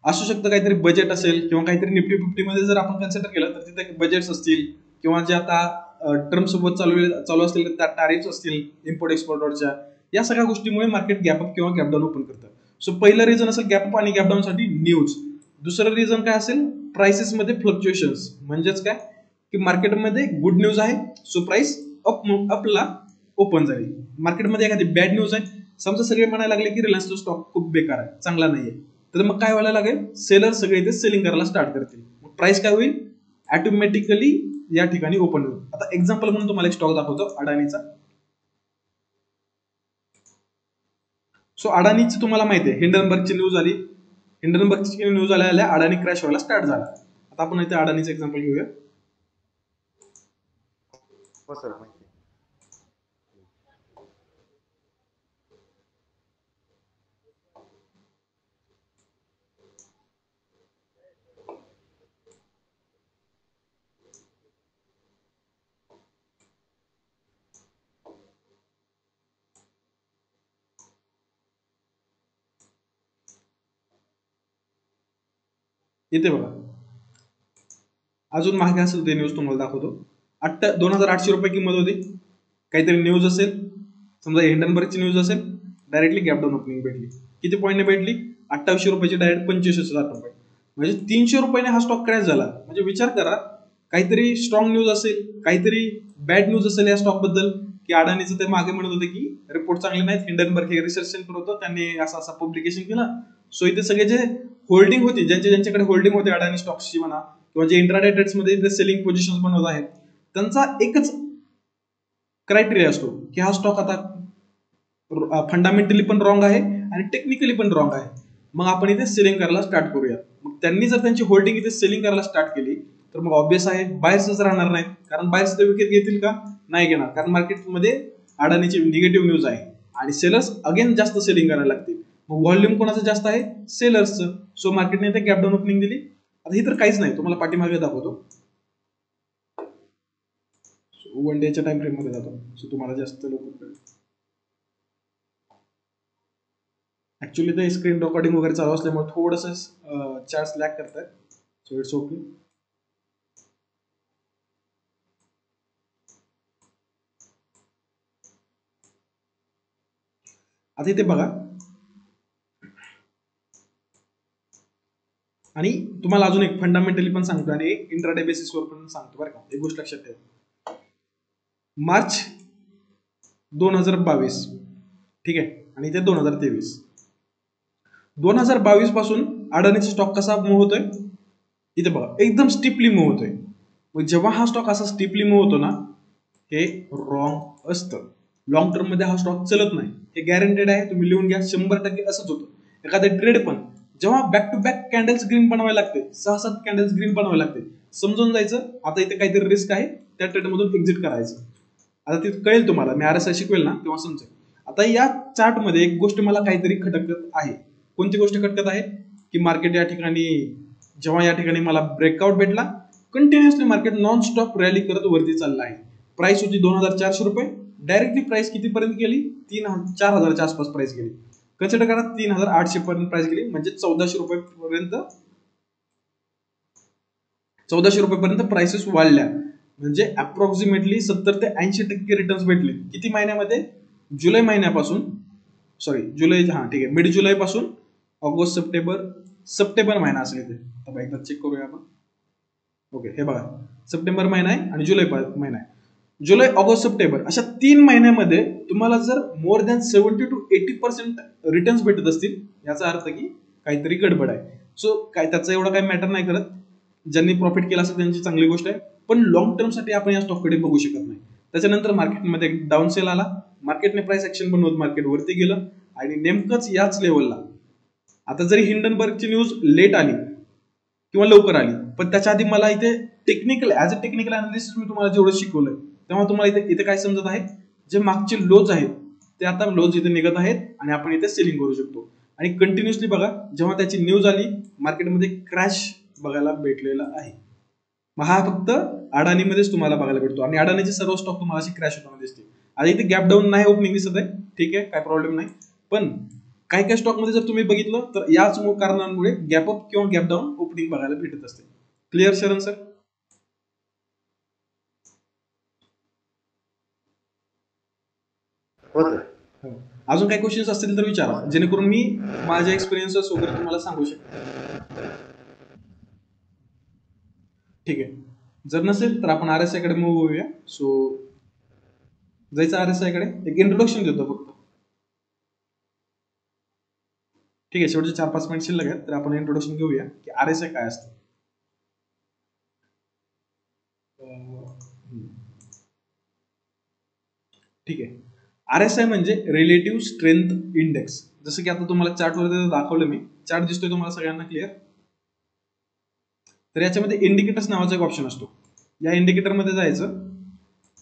असू शकतं काहीतरी बजेट असेल किंवा काहीतरी निफ्टी फिफ्टी मध्ये जर आपण कन्सिडर केलं तर तिथे बजेट्स असतील किंवा जे आता टर्म सोबत चालू असतील त्या टॅरिफ्स असतील इम्पोर्ट एक्सपोर्टवरच्या, या सगळ्या गोष्टीमुळे मार्केट गॅपअप किंवा गॅपडाऊन ओपन करतं. सो पहिलं रिझन असेल गॅपअप आणि गॅपडाऊन साठी न्यूज. दुसरं रिझन काय असेल, प्राइसेस मध्ये फ्लक्च्युएशन्स. म्हणजेच काय की मार्केटमध्ये गुड न्यूज आहे, सो प्राइस अपला ओपन झाली. मार्केटमध्ये एखादी बॅड न्यूज आहे, समजा सगळे म्हणायला लागले की रिलायन्सचा स्टॉक खूप बेकार आहे, चांगला नाहीये, तर मग काय व्हायला लागेल, सेलर सगळे इथे सेलिंग करायला स्टार्ट करतील. मग प्राइस काय होईल, ऑटोमॅटिकली या ठिकाणी ओपन होईल. आता एक्झाम्पल म्हणून तुम्हाला एक स्टॉक दाखवतो अडाणीचा. सो अडाणीची तुम्हाला माहिती आहे, हिंडनबर्गची न्यूज आली, हिंडनबर्गची न्यूज आल्या अडाणी क्रॅश व्हायला स्टार्ट झाला. आता आपण इथे अडाणीचं एक्झाम्पल घेऊया. हो सर, माहिती. इथे बघा, अजून महाग असेल ते न्यूज तुम्हाला दाखवतो. 2800 रुपये किंमत होती. काहीतरी न्यूज असेल, समजा हिंडनबर्गची न्यूज असेल, डायरेक्टली गॅपडाऊन ओपनिंग भेटली. किती पॉईंटने भेटली, 2800 रुपयाची डायरेक्ट 25,000 रुपये. म्हणजे 300 रुपयाने हा स्टॉक क्रॅश झाला. म्हणजे विचार करा, काहीतरी स्ट्रॉंग न्यूज असेल, काहीतरी बॅड न्यूज असेल या स्टॉक बद्दल, की अडाणीचं ते मागे म्हणत होते की रिपोर्ट चांगले नाहीत. हिंडनबर्ग हे रिसर्च सेंटर होतं, त्यांनी असा पब्लिकेशन केलं. सो इथे सगळे जे होल्डिंग होती, ज्यांच्याकडे होल्डिंग होते अडाणी स्टॉक्सची म्हणा, किंवा जे इंट्राडे ट्रेड्स मध्ये सेलिंग पोझिशन बनवत आहेत, त्यांचा एकच क्रायटेरिया असतो की हा स्टॉक आता फंडामेंटली पण रॉंग आहे आणि टेक्निकली पण रॉंग आहे, मग आपण इथे सेलिंग करायला स्टार्ट करूया. मग त्यांनी जर त्यांची होल्डिंग इथे सेलिंग करायला स्टार्ट केली तर मग ऑब्विस आहे बायर्सच राहणार नाहीत. कारण बायर्स ते विकत घेतील का, नाही घेणार, कारण मार्केटमध्ये अडाणीची निगेटिव्ह न्यूज आहे आणि सेलर्स अगेन जास्त सेलिंग करायला लागतील. मग व्हॉल्यूम कोणाचं जास्त आहे, सेलर्सचं. सो मार्केटने ते गॅप डाऊन ओपनिंग दिली. आता ही तर काहीच नाही, तुम्हाला पाठीमागे दाखवतो. वन डेच्या टाइम फ्रेम मध्ये जातो, सो तुम्हाला जास्त लवकर कळेल. ऍक्च्युली ते स्क्रीन रेकॉर्डिंग वगैरे चालू असल्यामुळे थोडंसं चार्ज लॅग करतात, सो इट्स ओके. आता इथे बघा, आणि तुम्हाला अजून एक फंडामेंटली पण सांगतो आणि इंट्राडे बेसिसवर पण सांगतो बरं का, एक गोष्ट लक्षात ठेवा. मार्च 2022, ठीक आहे, आणि ते 2023, 2022 पासून अडाणीचा स्टॉक कसा मूव्ह होतोय, इथे बघा एकदम स्टिपली मूव्ह होतोय. मग जेव्हा हा स्टॉक असा स्टिपली मूव्ह होतो ना, हे रॉंग असतं. लॉंग टर्म मध्ये हा स्टॉक चलत नाही, हे गॅरंटेड आहे, तुम्ही लिहून घ्या. 100% असंच होतं. एखादं ट्रेड पण जेव्हा back to back candles green बनवायला लागते, 6-7 कॅन्डल्स ग्रीन बनवायला लागते, समजून जायचं आता इथे काहीतरी रिस्क आहे, त्या ट्रेड मधून एक्झिट करायचं. आता ते कळेल तुम्हाला, मी RSI शिकवेल ना तेव्हा समजेल. आता या चार्ट मध्ये एक गोष्ट मला काहीतरी खटकत आहे. कोणती गोष्ट खटकत आहे, की मार्केट या ठिकाणी जेव्हा या ठिकाणी मला ब्रेकआउट भेटला, continuously market non stop rally करत वरती चाललं आहे. प्राइस होती 2400 रुपये, डायरेक्टली प्राइस कितीपर्यंत गेली, 4,000च्या आसपास प्राइस गेली. कन्सिडर करा 3,800 पर्यंत प्राइस गेली, म्हणजे 1400 रुपयेपर्यंत, 1400 रुपयेपर्यंत प्राइसेस वाढल्या. म्हणजे अप्रॉक्सिमेटली 70 ते 80% रिटर्न्स भेटले. किती महिन्यामध्ये, जुलै महिन्यापासून, सॉरी जुलै, हा ठीक आहे, मिड जुलै पासून ऑगस्ट सप्टेंबर महिना असेल इथे. आता एकदा चेक करूया आपण. ओके, हे बघा, सप्टेंबर महिना आहे आणि जुलै महिना आहे. जुलै, ऑगस्ट, सप्टेंबर अशा 3 महिन्यामध्ये तुम्हाला जर मोर दॅन 70 to 80% रिटर्न्स भेटत असतील, याचा अर्थ की काहीतरी गडबड आहे. सो काय त्याचं एवढं काही मॅटर नाही करत. ज्यांनी प्रॉफिट केला असेल त्यांची चांगली गोष्ट आहे, पण लॉंग टर्म साठी आपण या स्टॉककडे बघू शकत नाही. त्याच्यानंतर मार्केटमध्ये डाऊन सेल आला, मार्केटने प्राइस ऍक्शन बनवत मार्केट वरती गेलं आणि नेमकंच याच लेवलला, आता जरी हिंडनबर्गची न्यूज लेट आली किंवा लवकर आली, पण त्याच्या आधी मला इथे technical as a technical analysis मी तुम्हाला जेवढं शिकवलंय, तेव्हा तुम्हाला इथे काय समजत आहे, जे मागचे लोज आहेत ते आता लोज इथे निघत आहेत आणि आपण इथे सेलिंग करू शकतो. आणि कंटिन्युअसली बघा, जेव्हा त्याची न्यूज आली मार्केटमध्ये क्रॅश बघायला भेटलेला आहे. मग हा फक्त अडाणीमध्येच तुम्हाला बघायला भेटतो आणि अडाणीचे सर्व स्टॉक तुम्हाला अशी क्रॅश होताना दिसते. आता इथे गॅप डाऊन नाही ओपनिंग दिसत आहे, ठीक आहे, काय प्रॉब्लेम नाही. पण काही काही स्टॉक मध्ये जर तुम्ही बघितलं तर याच कारणांमुळे गॅप अप किंवा गॅप डाऊन ओपनिंग बघायला भेटत असते. क्लिअर शरण सर? हो सर. अजून काही क्वेश्चन्स असतील तर विचारा, जेणेकरून मी माझ्या एक्सपिरियन्सेस वगैरे तुम्हाला सांगू शकतो. ठीक आहे, जर नसेल तर आपण RSI कडे मूव्ह होऊया. सो जायचं RSI कडे, एक इंट्रोडक्शन देतो फक्त. ठीक आहे, शेवटचे 4-5 मिनिट शिल्लक आहेत, तर आपण इंट्रोडक्शन घेऊया की RSI काय असतं. ठीक आहे, RSI म्हणजे रिलेटिव्ह स्ट्रेंथ इंडेक्स. जसं की आता तुम्हाला चार्टवर दाखवलं मी, चार्ट दिसतोय तुम्हाला सगळ्यांना क्लिअर? तर याच्यामध्ये इंडिकेटर्स नावाचा एक ऑप्शन असतो. या इंडिकेटर मध्ये जायचं,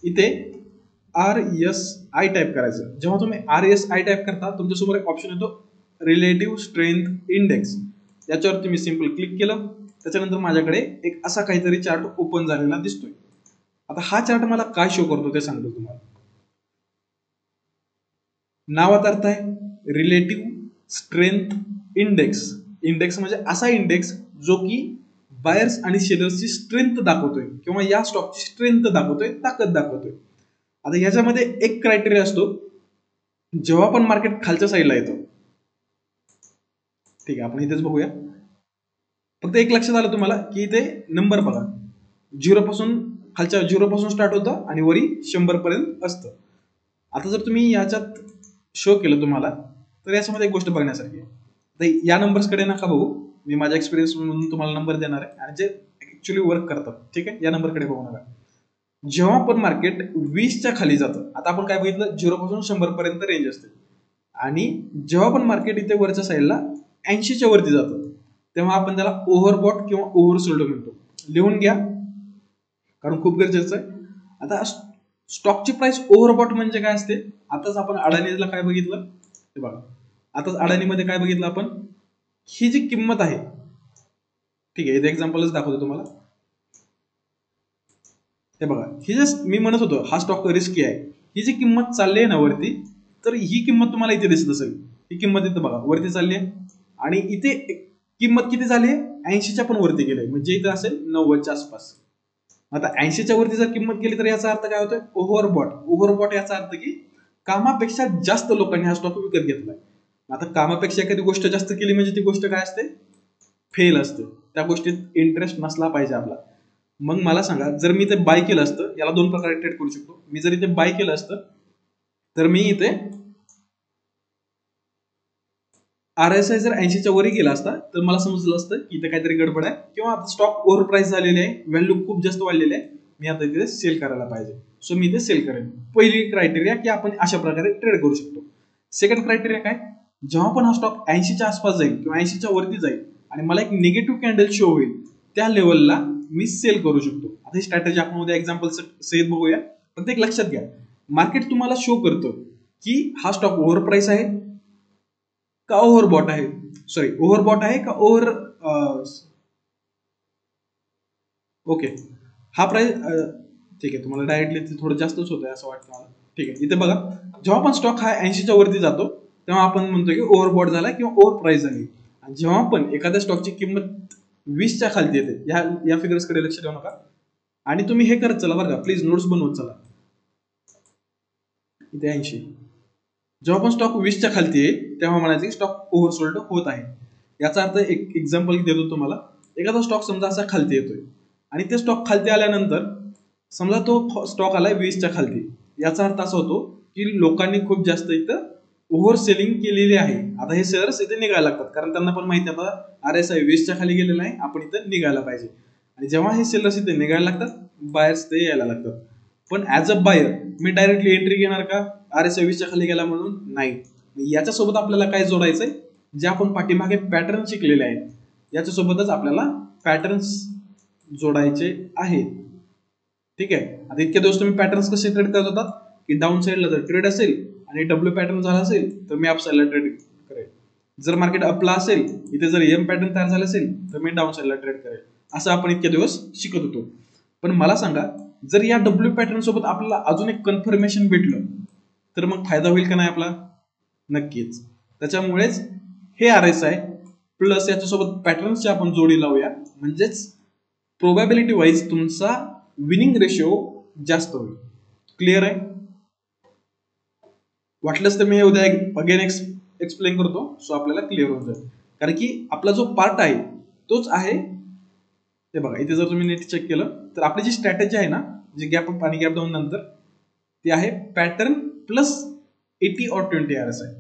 इथे RSI टाइप करायचं. जेव्हा तुम्ही RSI टाइप करता तुमच्यासमोर एक ऑप्शन येतो रिलेटिव्ह स्ट्रेंथ इंडेक्स. याच्यावर तुम्ही सिंपल क्लिक केलं, त्याच्यानंतर माझ्याकडे एक असा काहीतरी चार्ट ओपन झालेला दिसतोय. आता हा चार्ट मला काय शो करतो ते सांगतो तुम्हाला. नावात अर्थ आहे रिलेटिव्ह स्ट्रेंथ इंडेक्स. इंडेक्स म्हणजे असा इंडेक्स जो की बायर्स आणि सेलर्सची स्ट्रेंथ दाखवतोय किंवा या स्टॉकची स्ट्रेंथ दाखवतोय, ताकद दाखवतोय. आता ह्याच्यामध्ये एक क्रायटेरिया असतो, जेव्हा पण मार्केट खालच्या साईडला येतं. ठीक आहे, आपण इथेच बघूया. फक्त एक लक्षात आलं तुम्हाला की इथे नंबर बघा, 0 पासून खालच्या 0 पासून स्टार्ट होतं आणि वरी 100 पर्यंत असतं. आता जर तुम्ही याच्यात शो केलं तुम्हाला, तर याच्यामध्ये एक गोष्ट बघण्यासारखी आहे. तर या नंबर्स कडे नका बघू, मी माझ्या एक्सपिरियन्स म्हणून तुम्हाला नंबर देणार आहे आणि जे ऍक्च्युअली वर्क करतात. ठीक आहे, या नंबरकडे बघू नका. जेव्हा पण मार्केट 20च्या खाली जातं, आता आपण काय बघितलं, 0 पासून 100 पर्यंत रेंज असते, आणि जेव्हा पण मार्केट इथे वरच्या साईडला 80च्या वरती जातं, तेव्हा आपण त्याला ओव्हरबॉट किंवा ओव्हरसोल्ड म्हणतो. लिहून घ्या, कारण खूप गरजेचं आहे. आता स्टॉकची प्राइस ओव्हरबॉट म्हणजे काय असते, आताच आपण अडाणीला काय बघितलं ते बघा. आताच अडाणीमध्ये काय बघितलं आपण, ही जी किंमत आहे, ठीक आहे, इथे एक्झाम्पलच दाखवतो तुम्हाला. हे बघा, ही जस्ट मी म्हणत होतो हा स्टॉक रिस्की आहे, ही जी किंमत चालली आहे ना वरती, तर ही किंमत तुम्हाला इथे दिसत असेल. ही किंमत इथे बघा वरती चालली आहे आणि इथे किंमत किती झाली आहे, 80च्या पण वरती गेले, म्हणजे इथे असेल 90च्या आसपास. आता 80च्या वरती जर किंमत गेली तर याचा अर्थ काय होतोय, ओव्हरबॉट. ओव्हरबॉट याचा अर्थ की कामापेक्षा जास्त लोकांनी हा स्टॉक विकत घेतलाय. आता कामापेक्षा एखादी गोष्ट जास्त केली म्हणजे ती गोष्ट काय असते, फेल असते. त्या गोष्टीत इंटरेस्ट नसला पाहिजे आपला. मग मला सांगा, जर मी ते बाय केलं असतं, याला दोन प्रकारे ट्रेड करू शकतो. मी जर इथे बाय केलं असतं तर मी इथे RSI जर 80च्या वरी गेला असता तर मला समजलं असतं की इथे काहीतरी गडबड आहे किंवा आता स्टॉक ओव्हर प्राइस झालेले आहे, व्हॅल्यू खूप जास्त वाढलेली आहे, मी आता इथे सेल करायला पाहिजे. सो मी इथे सेल करेन. पहिली क्रायटेरिया की आपण अशा प्रकारे ट्रेड करू शकतो. सेकंड क्रायटेरिया काय, जेव्हा पण हा स्टॉक 80च्या आसपास जाईल किंवा 80च्या वरती जाईल आणि मला एक निगेटिव्ह कॅन्डल शो होईल, त्या लेवलला मी सेल करू शकतो. आता ही स्ट्रॅटेजी आपण उद्या एक्झाम्पल सहित बघूया. फक्त एक लक्षात घ्या, मार्केट तुम्हाला शो करतो की हा स्टॉक ओव्हर प्राइस आहे का ओव्हरबॉट आहे, सॉरी ओव्हरबॉट आहे का ओव्हर, ओके, हा प्राइस, ठीक आहे, तुम्हाला डायरेक्टली थोडं जास्तच होत आहे असं वाटतं मला. ठीक आहे, इथे बघा, जेव्हा पण स्टॉक हा 80च्या वरती जातो तेव्हा आपण म्हणतो की ओव्हरबॉट झाला किंवा ओव्हर प्राइस झाली. आणि जेव्हा पण एखाद्या स्टॉकची किंमत 20च्या खालती येते, या फिगर्स कडे लक्ष देऊ नका आणि तुम्ही हे करत चला बरं का, प्लीज नोट्स बनवत चला. इथे 80, जेव्हा पण स्टॉक 20च्या खालती आहे तेव्हा म्हणायचं की स्टॉक ओव्हरसोल्ड होत आहे. याचा अर्थ एक एक्झाम्पल देतो तुम्हाला. एखादा स्टॉक समजा असा खालती येतोय आणि ते स्टॉक खालती आल्यानंतर समजा तो स्टॉक आलाय 20च्या खालती, याचा अर्थ असा होतो की लोकांनी खूप जास्त इथं ओव्हर सेलिंग केलेली आहे. आता हे शेअर्स इथे निघायला लागतात, कारण त्यांना पण माहिती आहे आता RSI 20च्या खाली गेलेला आहे, आपण इथं निघायला पाहिजे. आणि जेव्हा हे सेलर्स इथे निघायला लागतात, बायर्स ते यायला लागतात. पण ऍज अ बायर मी डायरेक्टली एंट्री घेणार का RSI 20च्या खाली गेला म्हणून? नाही. याच्यासोबत आपल्याला काय जोडायचंय, जे आपण पाठीमागे पॅटर्न शिकलेले आहेत याच्यासोबतच आपल्याला पॅटर्न्स जोडायचे आहेत. ठीक आहे, आता इतके दिवस तुम्ही पॅटर्न्स कसे ट्रेड करत होतात की डाऊन साईडला जर ट्रेड असेल आणि डब्ल्यू पॅटर्न झाला असेल तर मी अप साईडला ट्रेड करेल. जर मार्केट अपला असेल, इथे जर एम पॅटर्न तयार झाला असेल तर मी डाऊन साईडला ट्रेड करेल. असं आपण इतके दिवस शिकत होतो. पण मला सांगा, जर या डब्ल्यू पॅटर्न सोबत आपल्याला अजून एक कन्फर्मेशन भेटलं तर मग फायदा होईल का नाही आपला? नक्कीच. त्याच्यामुळेच हे RSI प्लस याच्यासोबत पॅटर्नची आपण जोडी लावूया, म्हणजेच प्रोबॅबिलिटी वाईज तुमचा विनिंग रेशिओ जास्त होईल. क्लिअर आहे? वाटलंच तर मी उद्या अगेन एक्सप्लेन करतो, सो आपल्याला क्लिअर होऊन जाईल. कारण की आपला जो पार्ट आहे तोच आहे. ते बघा, इथे जर तुम्ही नीट चेक केलं तर आपली जी स्ट्रॅटेजी आहे ना, जी गॅप अप आणि गॅप डाऊन नंतर, ती आहे पॅटर्न प्लस 80 or 20 RSI.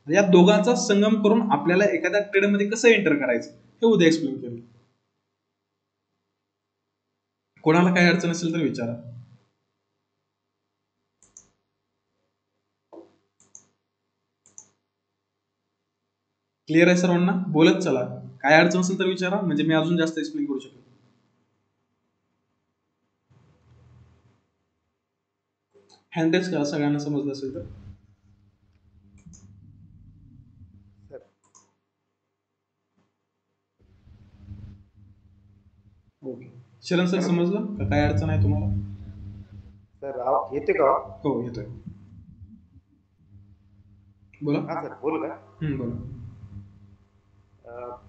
या दोघांचा संगम करून आपल्याला एखाद्या ट्रेडमध्ये कसं एंटर करायचं हे उद्या एक्सप्लेन करेल. कोणाला काही अडचण असेल तर विचारा. क्लिअर आहे सर्वांना? बोलत चला, काय अडचण असेल तर विचारा, म्हणजे मी अजून जास्त एक्सप्लेन करू शकेन. हँडल्स करा सगळ्यांना समजलं असेल तर. ओके. शरण सर समजलं का? काय अडचण आहे तुम्हाला? सर येते का? हो येतोय. बोला. हा सर, बोलू का? बोला.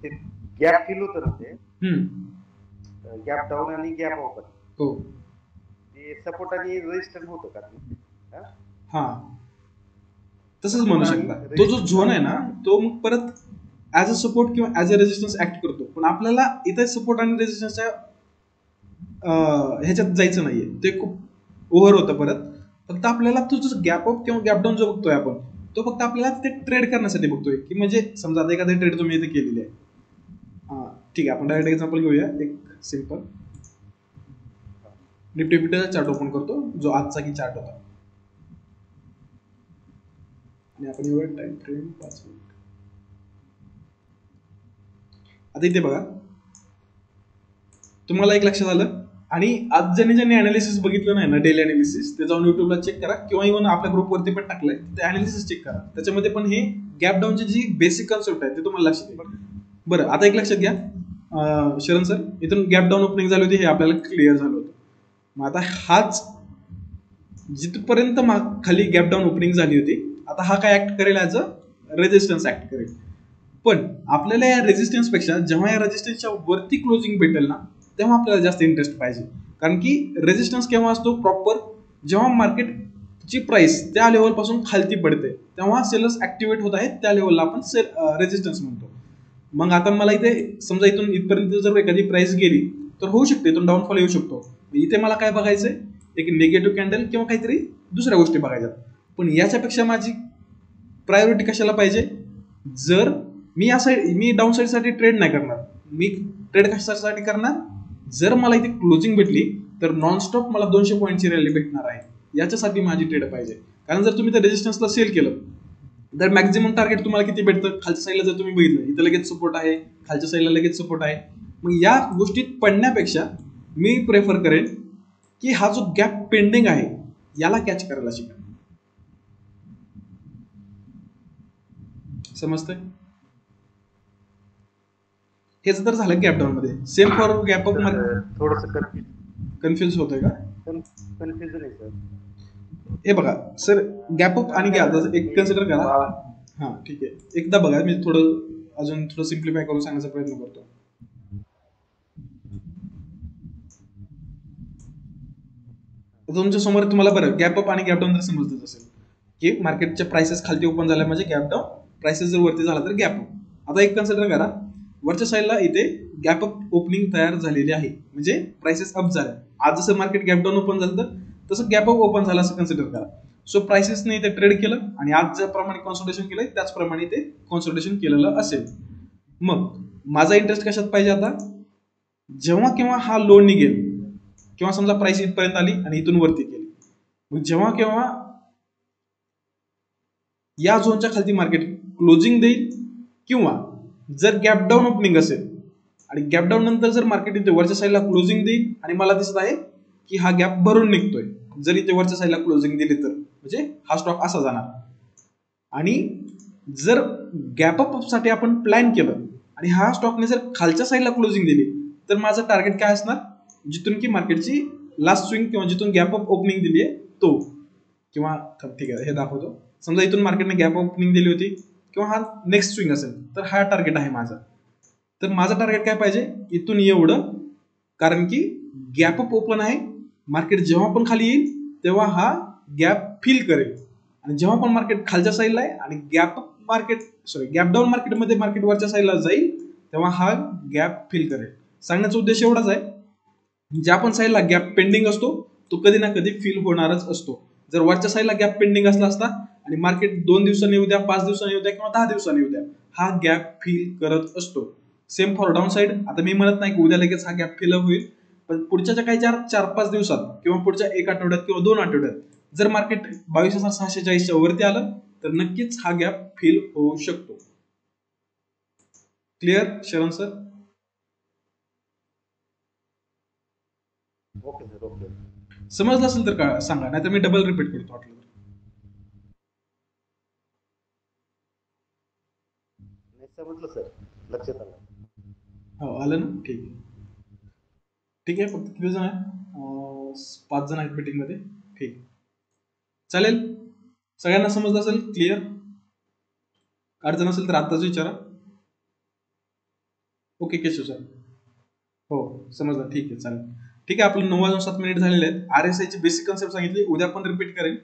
ते गॅप फिल होतं ना, ते हम्म. गॅप डाऊन आणि गॅप ओपन, हो. ते सपोर्ट आणि रेजिस्टन्स होतं का ते? हा, तसंच म्हणू शकता. तो जो झोन आहे ना, तो मग परत ऍज अ सपोर्ट किंवा ऍज अ रेजिस्टन्स ऍक्ट करतो. पण आपल्याला इथे सपोर्ट आणि रेजिस्टन्सच्या ह्याच्यात जायचं नाहीये, ते खूप ओव्हर होतं परत. फक्त आपल्याला तो जो गॅप अप किंवा गॅप डाऊन जो बघतोय आपण, तो फक्त आपल्याला ते ट्रेड करण्यासाठी बघतोय. की म्हणजे समजा आता एखादी ट्रेड तुम्ही इथे केलेली आहे, ठीक आहे, आपण डायरेक्ट एक्झाम्पल घेऊया एक सिंपल. निफ्टी फिफ्टीचा चार्ट ओपन करतो, जो आजचा की चार्ट होता, आणि आपण येऊया टाइम फ्रेम 5 मिनिट. आता इथे बघा, तुम्हाला एक लक्षात आलं. आणि आज ज्यांनी अनालिसिस बघितलं नाही ना, डेली अनालिसिस, ते जाऊन युट्यूबला चेक करा, किंवा इव्हन आपल्या ग्रुपवरती पण टाकलंय, ते अनालिसिस चेक करा. त्याच्यामध्ये पण हे गॅप डाऊनची जी बेसिक कन्सेप्ट आहे ते तुम्हाला लक्षात येईल. बरं, आता एक लक्षात घ्या शरण सर, इथून गॅप डाऊन ओपनिंग झाली होती, हे आपल्याला क्लिअर झालं होतं. मग आता हाच जिथपर्यंत खाली गॅप डाऊन ओपनिंग झाली होती, आता हा काय ऍक्ट करेल? ऍज अ रेजिस्टन्स ऍक्ट करेल. पण आपल्याला या रेजिस्टन्स पेक्षा जेव्हा या रेजिस्टन्सच्या वरती क्लोजिंग भेटेल ना, तेव्हा आपल्याला जास्त इंटरेस्ट पाहिजे. कारण की रेजिस्टन्स केव्हा असतो? प्रॉपर जेव्हा मार्केटची प्राइस त्या लेवल पासून खालती पडते, तेव्हा सेलर्स ऍक्टिव्हेट होत आहेत, त्या लेवलला आपण रेजिस्टन्स म्हणतो. मग आता मला इथे समजा इथून इथपर्यंत जर एखादी प्राइस गेली तर होऊ शकते इथून डाऊनफॉल येऊ शकतो. इथे मला काय बघायचंय? एक निगेटिव्ह कॅन्डल किंवा काहीतरी दुसऱ्या गोष्टी बघायच्यात. पण याच्यापेक्षा माझी प्रायोरिटी कशाला पाहिजे? जर मी डाऊन साईड साठी ट्रेड नाही करणार, मी ट्रेड कशासाठी करणार? जर मला इथे क्लोजिंग भेटली तर नॉनस्टॉप मला 200 पॉईंटची रॅली भेटणार आहे, याच्यासाठी माझी ट्रेड पाहिजे. कारण जर तुम्ही त्या रेजिस्टन्सला सेल केलं तर मॅक्झिमम टार्गेट तुम्हाला किती भेटतं? खालच्या साईडला जर तुम्ही बघितलं, इथं लगेच सपोर्ट आहे, खालच्या साईडला लगेच सपोर्ट आहे. मग या गोष्टीत पडण्यापेक्षा मी प्रेफर करेन की हा जो गॅप पेंडिंग आहे याला कॅच करायला शिका. समजतंय? हेच तर झालं गॅप डाऊन मध्ये. सेम फॉर गॅप अप मध्ये थोडस कन्फ्युज होतोय का? कन्फ्युजन आहे सर. हे बघा सर, गॅप अप आणि गॅप एक कन्सिडर करा. हा ठीक आहे, एकदा बघा, मी अजून थोडं सिम्प्लिफाय करून सांगण्याचा प्रयत्न करतो. तुमच्या समोर तुम्हाला बरं गॅप अप आणि गॅप डाऊन जर समजतच असेल की मार्केटच्या प्राइसेस खालती ओपन झाल्या म्हणजे गॅप डाऊन, प्राइसेस जर वरती झाला तर गॅप अप. आता एक कन्सिडर करा, वरच्या साईडला इथे गॅप अप ओपनिंग तयार झालेली आहे, म्हणजे प्राइसेस अप झाल्या. आज जसं मार्केट गॅप डाऊन ओपन झालं तर तसं गॅप अप ओपन झालं असं कन्सिडर करा. सो प्राइसेसने इथे ट्रेड केलं आणि आज ज्याप्रमाणे कॉन्सोलिडेशन केलंय त्याचप्रमाणे ते कॉन्सोलिडेशन केलेलं असेल. मग माझा इंटरेस्ट कशात पाहिजे? आता जेव्हा केव्हा हा लो निघेल, किंवा समजा प्राइस इथपर्यंत आली आणि इथून वरती गेली, मग जेव्हा केव्हा या झोनच्या खालती मार्केट क्लोजिंग देईल, किंवा जर गॅप डाऊन ओपनिंग असेल आणि गॅप डाऊन नंतर जर मार्केट इथे वरच्या साईडला क्लोजिंग देईल आणि मला दिसत आहे की हा गॅप भरून निघतोय, जर इथे वरच्या साईडला क्लोजिंग दिली तर म्हणजे हा स्टॉक असा जाणार. आणि जर गॅप अप साठी आपण प्लॅन केलं आणि हा स्टॉकने जर खालच्या साईडला क्लोजिंग दिली तर माझं टार्गेट काय असणार? जिथून की मार्केटची लास्ट स्विंग किंवा जिथून गॅप अप ओपनिंग दिली आहे तो, किंवा ठीक आहे हे दाखवतो. समजा इथून मार्केटने गॅप ओपनिंग दिली होती किंवा हा नेक्स्ट स्विंग असेल तर हा टार्गेट आहे माझा. तर माझं टार्गेट काय पाहिजे, इथून एवढं, कारण की गॅप अप ओपन आहे. मार्केट जेव्हा पण खाली येईल तेव्हा हा गॅप फिल करेल, आणि जेव्हा पण मार्केट खालच्या साईडला आहे आणि गॅप डाऊन मार्केटमध्ये मार्केट वरच्या साईडला जाईल तेव्हा हा गॅप फिल करेल. सांगण्याचा उद्देश एवढाच आहे, ज्या पण साईडला गॅप पेंडिंग असतो तो कधी ना कधी फिल होणारच असतो. जर वरच्या साईडला गॅप पेंडिंग असला असता आणि मार्केट 2 दिवसांनी येऊ द्या, 5 दिवसांनी येऊ द्या किंवा 10 दिवसांनी येऊ द्या, हा गॅप फिल करत असतो. Same for down side. आता मी म्हणत नाही की उद्या लगेच हा गॅप फिल होईल, पण पुढच्या काही 4-5 दिवसात किंवा पुढच्या 1 आठवड्यात किंवा 2 आठवड्यात जर मार्केट 22,640च्या वरती आलं तर नक्कीच हा गॅप फिल होऊ शकतो. क्लिअर शरण सर? Okay sir, okay. समजलं असेल तर सांगा, नाहीतर मी डबल रिपीट करतो वाटलं तर. नाही समजलं सर, लक्षात आलं. हो आलं ना, ठीक आहे. ठीक आहे, फक्त किती जण आहे? 5 जण आहेत मीटिंग मध्ये. ठीक आहे, चालेल. सगळ्यांना समजलं असेल? क्लिअर? अडचण असेल तर आत्ताच विचारा. ओके केशव सर, हो समजलं, ठीक आहे चालेल. ठीक आहे, आपलं 9:07 झालेले आहेत. RSI ची बेसिक कन्सेप्ट सांगितली, उद्या पण रिपीट करेन.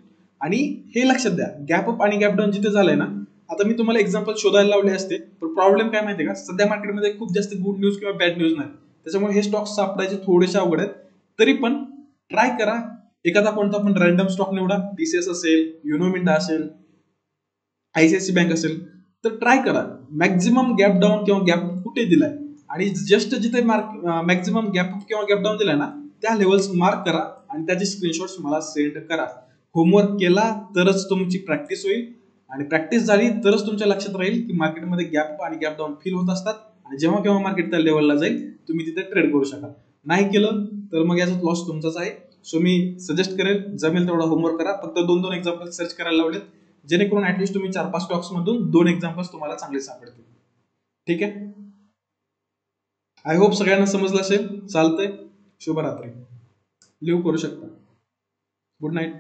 आणि हे लक्षात द्या, गॅप अप आणि गॅप डाऊन जिथे झालंय ना, आता मी तुम्हाला एक्झाम्पल शोधायला लावले असते, पण प्रॉब्लेम काय माहितीये का, सध्या मार्केटमध्ये खूप जास्त गुड न्यूज किंवा बॅड न्यूज नाही, त्याच्यामुळे हे स्टॉक सापडायचे थोडेसे अवघड आहेत. तरी पण ट्राय करा, एखादा कोणता पण रॅन्डम स्टॉक निवडा. TCS असेल, युनो मिंडा असेल, ICICI बँक असेल, तर ट्राय करा. मॅक्झिमम गॅप डाऊन किंवा गॅप कुठे दिलाय आणि जस्ट जिथे मॅक्झिमम गॅप किंवा गॅप डाऊन दिलाय ना, त्या लेवल्स मार्क करा आणि त्याचे स्क्रीनशॉट्स मला सेंड करा. होमवर्क केला तरच तुमची प्रॅक्टिस होईल, आणि प्रॅक्टिस झाली तरच तुमच्या लक्षात राहील की मार्केटमध्ये गॅप आणि गॅप डाऊन फील होत असतात, आणि जेव्हा केव्हा मार्केट त्या लेवलला जाईल तुम्ही तिथे ट्रेड करू शकाल. नाही केलं तर मग याचा लॉस तुमचाच आहे. सो मी सजेस्ट करेल, जमेल तेवढा होमवर्क करा. फक्त 2-2 एक्झाम्पल सर्च करायला लावलेत, जेणेकरून ऍटलिस्ट तुम्ही 4-5 स्टॉक्स मधून 2 एक्झाम्पल्स तुम्हाला चांगले सापडतील. ठीक आहे, आय होप सगळ्यांना समजलं असेल. चालतंय, शुभरात्री. लिव्ह करू शकता. Good night.